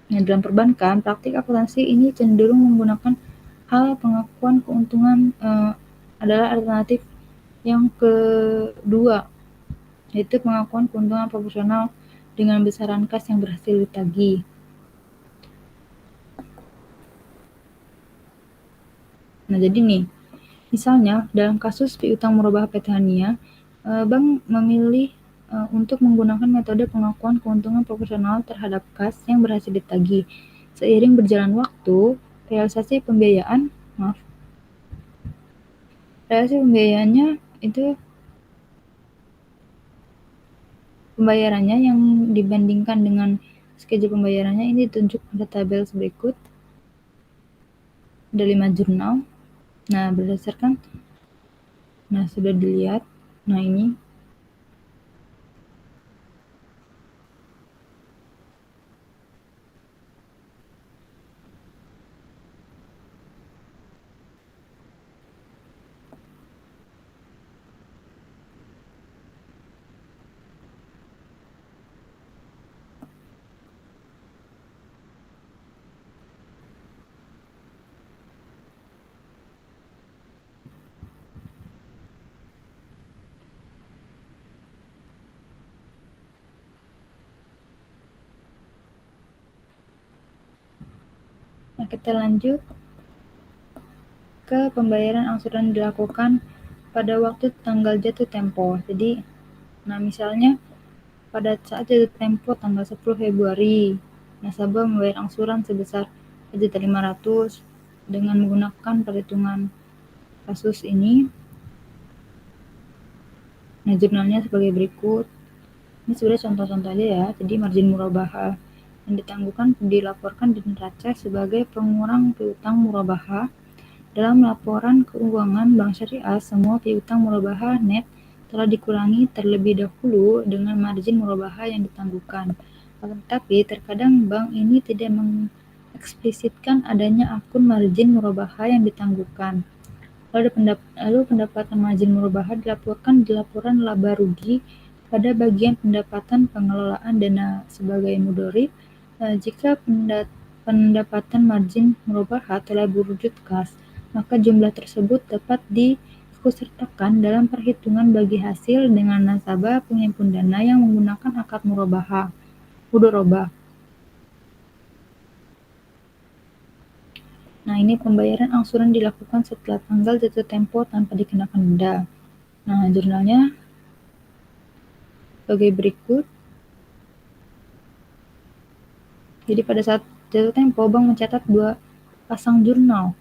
Nah, dalam perbankan, praktik akuntansi ini cenderung menggunakan hal pengakuan keuntungan adalah alternatif yang kedua, yaitu pengakuan keuntungan proporsional dengan besaran kas yang berhasil ditagih. Nah, jadi nih, misalnya dalam kasus piutang murabahah Petania, bank memilih untuk menggunakan metode pengakuan keuntungan proporsional terhadap kas yang berhasil ditagih. Seiring berjalan waktu, realisasi pembayarannya itu pembayarannya yang dibandingkan dengan schedule pembayarannya ini ditunjuk pada tabel berikut. Ada 5 jurnal. Nah, berdasarkan sudah dilihat. Nah, ini kita lanjut ke pembayaran angsuran dilakukan pada waktu tanggal jatuh tempo. Jadi, misalnya pada saat jatuh tempo tanggal 10 Februari, nasabah membayar angsuran sebesar 1.500.000 dengan menggunakan perhitungan kasus ini. Nah, jurnalnya sebagai berikut. Ini sebenarnya contoh-contoh aja ya. Jadi margin murabaha yang ditangguhkan dilaporkan di neraca sebagai pengurang piutang murabaha. Dalam laporan keuangan Bank Syariah, semua piutang murabaha net telah dikurangi terlebih dahulu dengan margin murabaha yang ditangguhkan. Tetapi terkadang bank ini tidak mengeksplisitkan adanya akun margin murabaha yang ditangguhkan. Lalu pendapatan margin murabaha dilaporkan di laporan laba rugi pada bagian pendapatan pengelolaan dana sebagai mudhorib. Jika pendapatan margin murabaha telah berwujud kas, maka jumlah tersebut dapat diikutsertakan dalam perhitungan bagi hasil dengan nasabah pengimpun dana yang menggunakan akad mudhorobah. Nah, ini pembayaran angsuran dilakukan setelah tanggal jatuh tempo tanpa dikenakan denda. Nah, jurnalnya sebagai berikut. Jadi pada saat jatuh tempo, bank mencatat 2 pasang jurnal.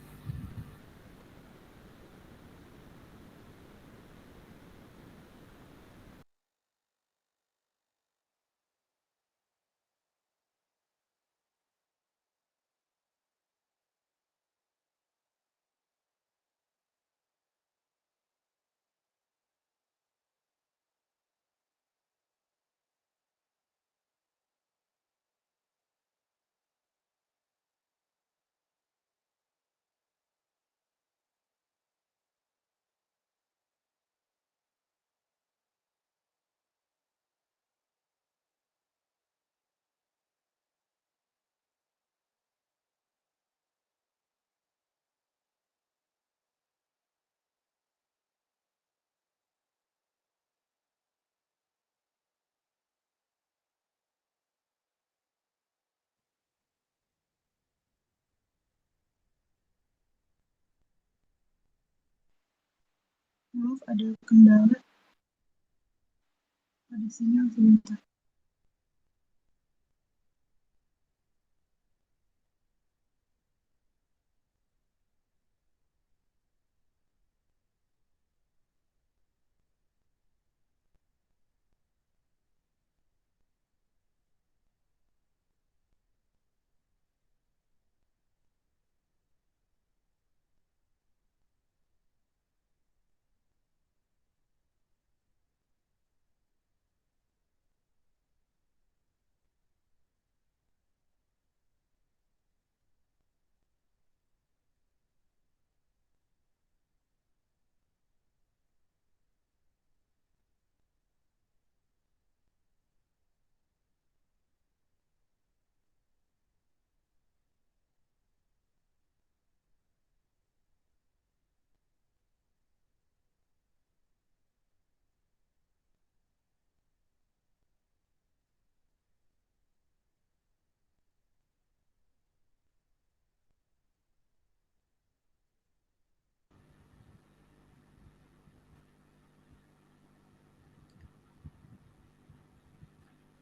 Maaf, ada kendala pada sinyal sebentar.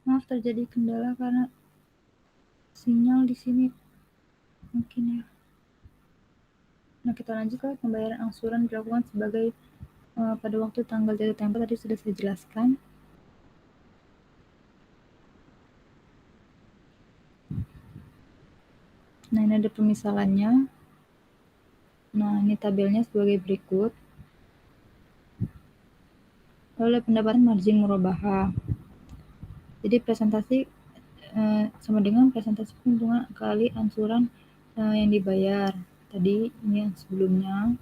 Maaf, terjadi kendala karena sinyal di sini mungkin ya. Nah, kita lanjut ke pembayaran angsuran dilakukan sebagai pada waktu tanggal jatuh tempo tadi sudah saya jelaskan. Nah, ini ada pemisalannya. Nah, ini tabelnya sebagai berikut. Lalu pendapatan margin murabaha. Jadi presentasi sama dengan presentasi keuntungan kali angsuran yang dibayar. Tadi ini yang sebelumnya.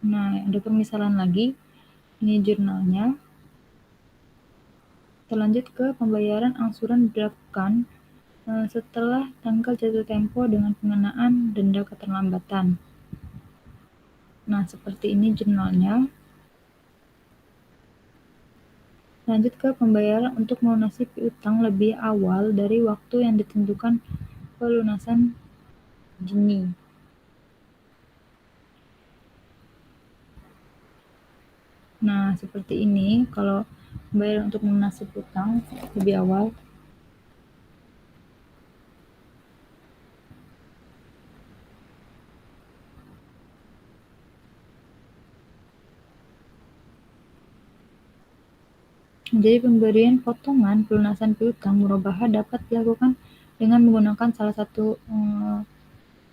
Nah, ada pemisalan lagi. Ini jurnalnya. Kita lanjut ke pembayaran angsuran dilakukan setelah tanggal jatuh tempo dengan pengenaan denda keterlambatan. Nah, seperti ini jurnalnya. Lanjut ke pembayaran untuk melunasi piutang lebih awal dari waktu yang ditentukan pelunasan dini. Nah, seperti ini kalau pembayaran untuk melunasi utang lebih awal. Jadi pemberian potongan pelunasan piutang murabahah dapat dilakukan dengan menggunakan salah satu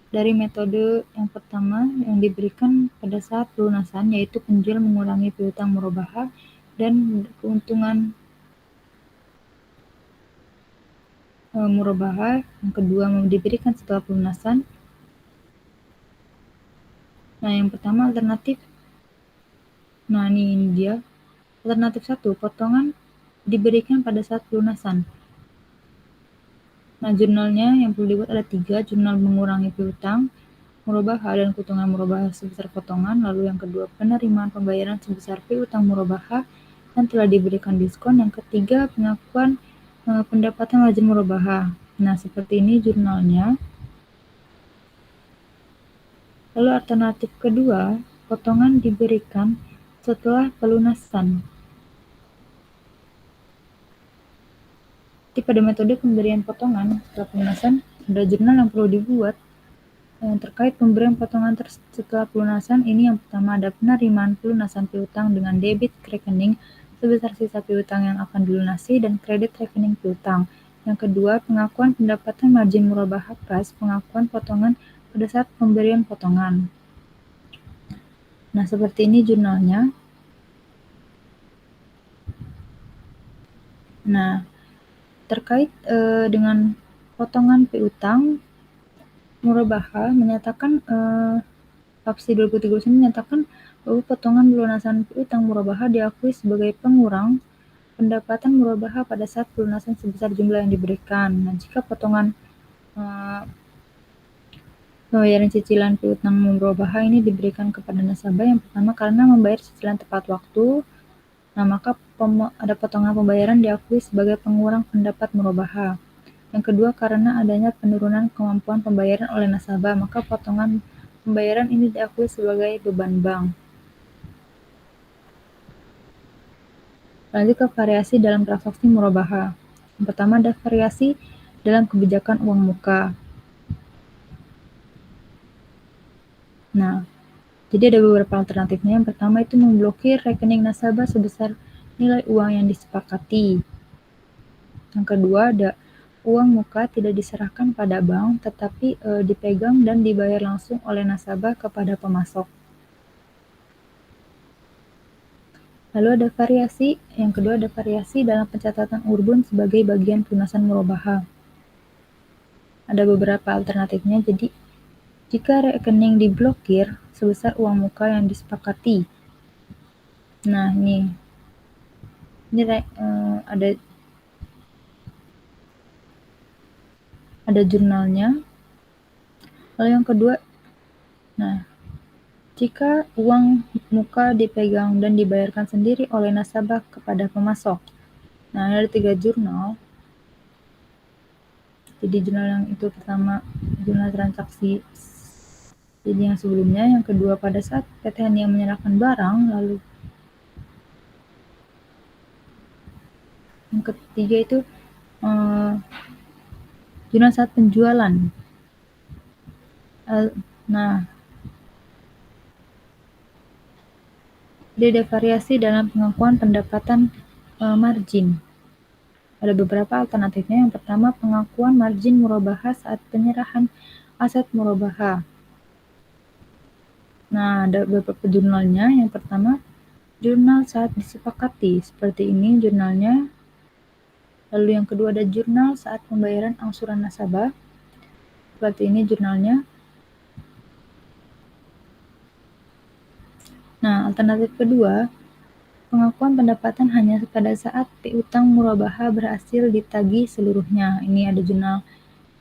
dari metode yang pertama yang diberikan pada saat pelunasan, yaitu penjual mengurangi piutang murabahah dan keuntungan murabahah. Yang kedua diberikan setelah pelunasan. Nah, yang pertama alternatif. Nah, ini dia. Alternatif 1, potongan diberikan pada saat pelunasan. Nah, jurnalnya yang perlu dibuat ada 3, jurnal mengurangi piutang murabahah dan keuntungan murabahah sebesar potongan. Lalu yang kedua, penerimaan pembayaran sebesar piutang murabahah dan telah diberikan diskon. Yang ketiga, pengakuan pendapatan margin murabahah. Nah, seperti ini jurnalnya. Lalu alternatif kedua, potongan diberikan setelah pelunasan. Jadi pada metode pemberian potongan setelah pelunasan, ada jurnal yang perlu dibuat terkait pemberian potongan setelah pelunasan. Ini yang pertama ada penerimaan pelunasan piutang dengan debit rekening sebesar sisa piutang yang akan dilunasi dan kredit rekening piutang. Yang kedua, pengakuan pendapatan margin murabahah plus pengakuan potongan pada saat pemberian potongan. Nah, seperti ini jurnalnya. Nah, terkait dengan potongan piutang murabahah menyatakan Papsi 2013 ini menyatakan bahwa potongan pelunasan piutang murabahah diakui sebagai pengurang pendapatan murabahah pada saat pelunasan sebesar jumlah yang diberikan. Nah, jika potongan pembayaran cicilan piutang murabahah ini diberikan kepada nasabah yang pertama karena membayar cicilan tepat waktu, nah maka ada potongan pembayaran diakui sebagai pengurang pendapat murabahah. Yang kedua, karena adanya penurunan kemampuan pembayaran oleh nasabah, maka potongan pembayaran ini diakui sebagai beban bank. Lanjut ke variasi dalam transaksi murabahah. Yang pertama ada variasi dalam kebijakan uang muka. Nah, jadi ada beberapa alternatifnya. Yang pertama itu memblokir rekening nasabah sebesar nilai uang yang disepakati. Yang kedua ada uang muka tidak diserahkan pada bank, tetapi dipegang dan dibayar langsung oleh nasabah kepada pemasok. Lalu ada variasi, yang kedua ada variasi dalam pencatatan Urbun sebagai bagian pelunasan murabahah. Ada beberapa alternatifnya, jadi jika rekening diblokir sebesar uang muka yang disepakati. Nah, ini ada jurnalnya. Lalu yang kedua, nah, jika uang muka dipegang dan dibayarkan sendiri oleh nasabah kepada pemasok. Nah, ada 3 jurnal. Jadi jurnal yang itu pertama, jurnal transaksi. Jadi yang sebelumnya, yang kedua pada saat PT Hania menyerahkan barang, lalu yang ketiga itu jurnal saat penjualan. Nah, ada variasi dalam pengakuan pendapatan margin. Ada beberapa alternatifnya. Yang pertama, pengakuan margin murabahah saat penyerahan aset murabahah. Nah, ada beberapa jurnalnya. Yang pertama, jurnal saat disepakati. Seperti ini jurnalnya. Lalu yang kedua ada jurnal saat pembayaran angsuran nasabah. Seperti ini jurnalnya. Nah, alternatif kedua, pengakuan pendapatan hanya pada saat piutang murabahah berhasil ditagih seluruhnya. Ini ada jurnal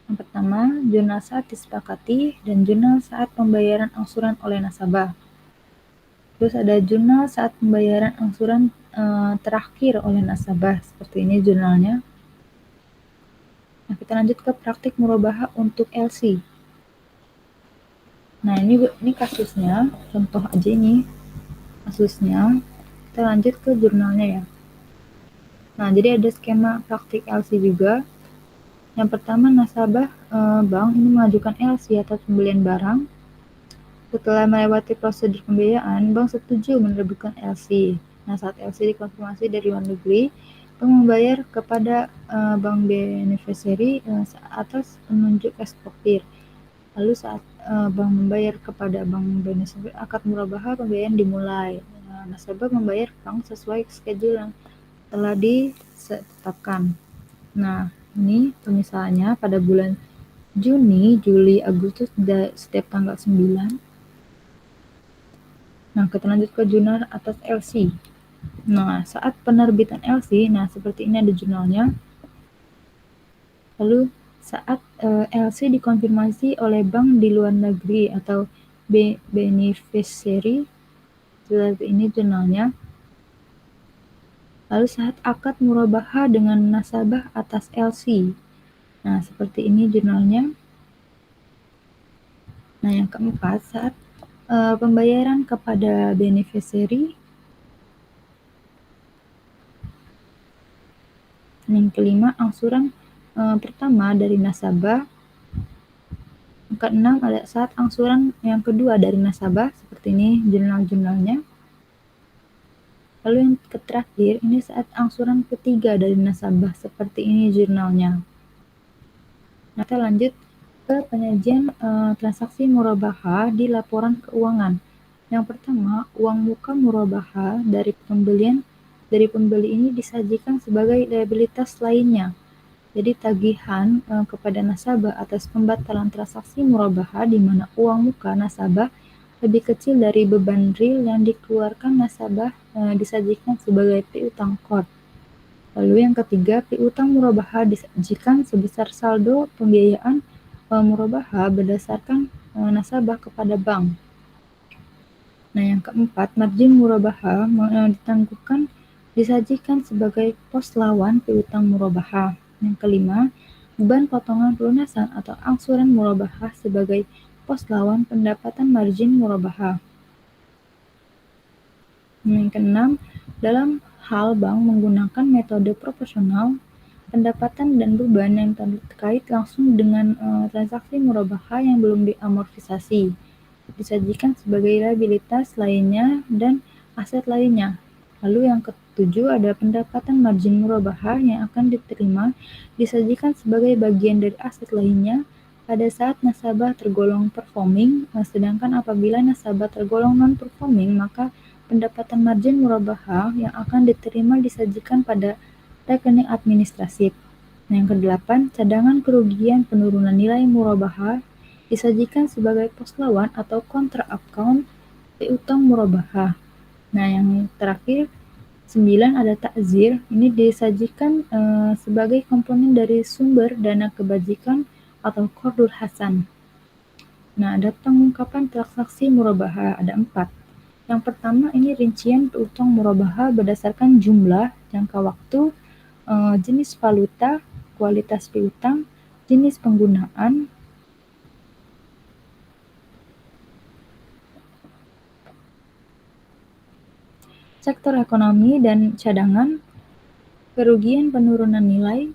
yang pertama, jurnal saat disepakati, dan jurnal saat pembayaran angsuran oleh nasabah. Terus ada jurnal saat pembayaran angsuran terakhir oleh nasabah. Seperti ini jurnalnya. Nah, kita lanjut ke praktik murabaha untuk LC. Nah, ini kasusnya, contoh aja ini kasusnya. Kita lanjut ke jurnalnya ya. Nah, jadi ada skema praktik LC juga. Yang pertama, nasabah bank ini mengajukan LC atas pembelian barang. Setelah melewati prosedur pembiayaan, bank setuju menerbitkan LC. Nah, saat LC dikonfirmasi dari luar negeri, bank membayar kepada bank beneficiary atas penunjuk eksportir. Lalu saat bank membayar kepada bank beneficiary, akad murabaha pembiayaan dimulai. Nah, nasabah membayar bank sesuai schedule yang telah ditetapkan. Nah, ini misalnya pada bulan Juni, Juli, Agustus setiap tanggal 9. Nah, kita lanjut ke jurnal atas LC. Nah, saat penerbitan LC, nah seperti ini ada jurnalnya. Lalu saat LC dikonfirmasi oleh bank di luar negeri atau beneficiary, seperti ini jurnalnya. Lalu saat akad murabaha dengan nasabah atas LC. Nah, seperti ini jurnalnya. Nah, yang keempat, saat pembayaran kepada beneficiary. Yang kelima, angsuran pertama dari nasabah. Yang keenam, ada saat angsuran yang kedua dari nasabah, seperti ini jurnal-jurnalnya. Lalu yang terakhir, ini saat angsuran ketiga dari nasabah, seperti ini jurnalnya. Nah, kita lanjut ke penyajian transaksi murabaha di laporan keuangan. Yang pertama, uang muka murabaha dari pembeli ini disajikan sebagai liabilitas lainnya. Jadi tagihan kepada nasabah atas pembatalan transaksi murabaha di mana uang muka nasabah lebih kecil dari beban real yang dikeluarkan nasabah disajikan sebagai piutang core. Lalu yang ketiga, piutang murabaha disajikan sebesar saldo pembiayaan murabaha berdasarkan nasabah kepada bank. Nah, yang keempat, margin murabaha ditangguhkan disajikan sebagai pos lawan piutang murabaha. Yang kelima, beban potongan pelunasan atau angsuran murabaha sebagai pos lawan pendapatan margin murabaha. Yang keenam, dalam hal bank menggunakan metode proporsional, pendapatan dan beban yang terkait langsung dengan transaksi murabaha yang belum diamortisasi disajikan sebagai liabilitas lainnya dan aset lainnya. Lalu yang ketujuh, ada pendapatan margin murabaha yang akan diterima disajikan sebagai bagian dari aset lainnya pada saat nasabah tergolong performing, sedangkan apabila nasabah tergolong non-performing, maka pendapatan margin murabaha yang akan diterima disajikan pada rekening administrasi. Nah, yang kedelapan, cadangan kerugian penurunan nilai murabaha disajikan sebagai pos lawan atau kontra account piutang murabaha. Nah, yang terakhir 9 ada takzir. Ini disajikan sebagai komponen dari sumber dana kebajikan atau qardul hasan. Nah, ada pengungkapan transaksi murabaha, ada 4. Yang pertama ini rincian piutang murabaha berdasarkan jumlah, jangka waktu, jenis valuta, kualitas piutang, jenis penggunaan, sektor ekonomi dan cadangan, kerugian penurunan nilai.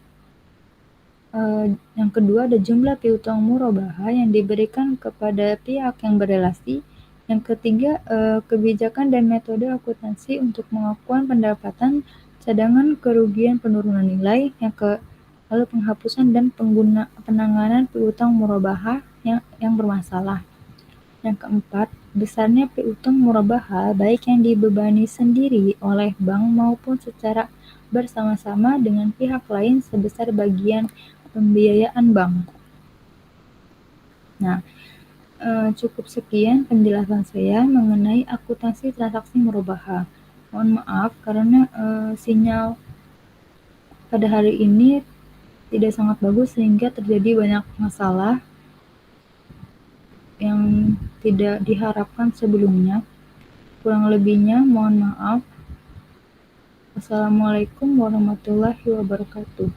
Yang kedua ada jumlah piutang murabaha yang diberikan kepada pihak yang berelasi. Yang ketiga, kebijakan dan metode akuntansi untuk pengakuan pendapatan, cadangan, kerugian penurunan nilai. Lalu penghapusan dan penanganan piutang murabaha yang bermasalah. Yang keempat, besarnya piutang murabaha baik yang dibebani sendiri oleh bank maupun secara bersama-sama dengan pihak lain sebesar bagian pembiayaan bank. Nah, cukup sekian penjelasan saya mengenai akuntansi transaksi murabaha. Mohon maaf karena sinyal pada hari ini tidak sangat bagus sehingga terjadi banyak masalah yang tidak diharapkan sebelumnya. Kurang lebihnya mohon maaf. Wassalamualaikum warahmatullahi wabarakatuh.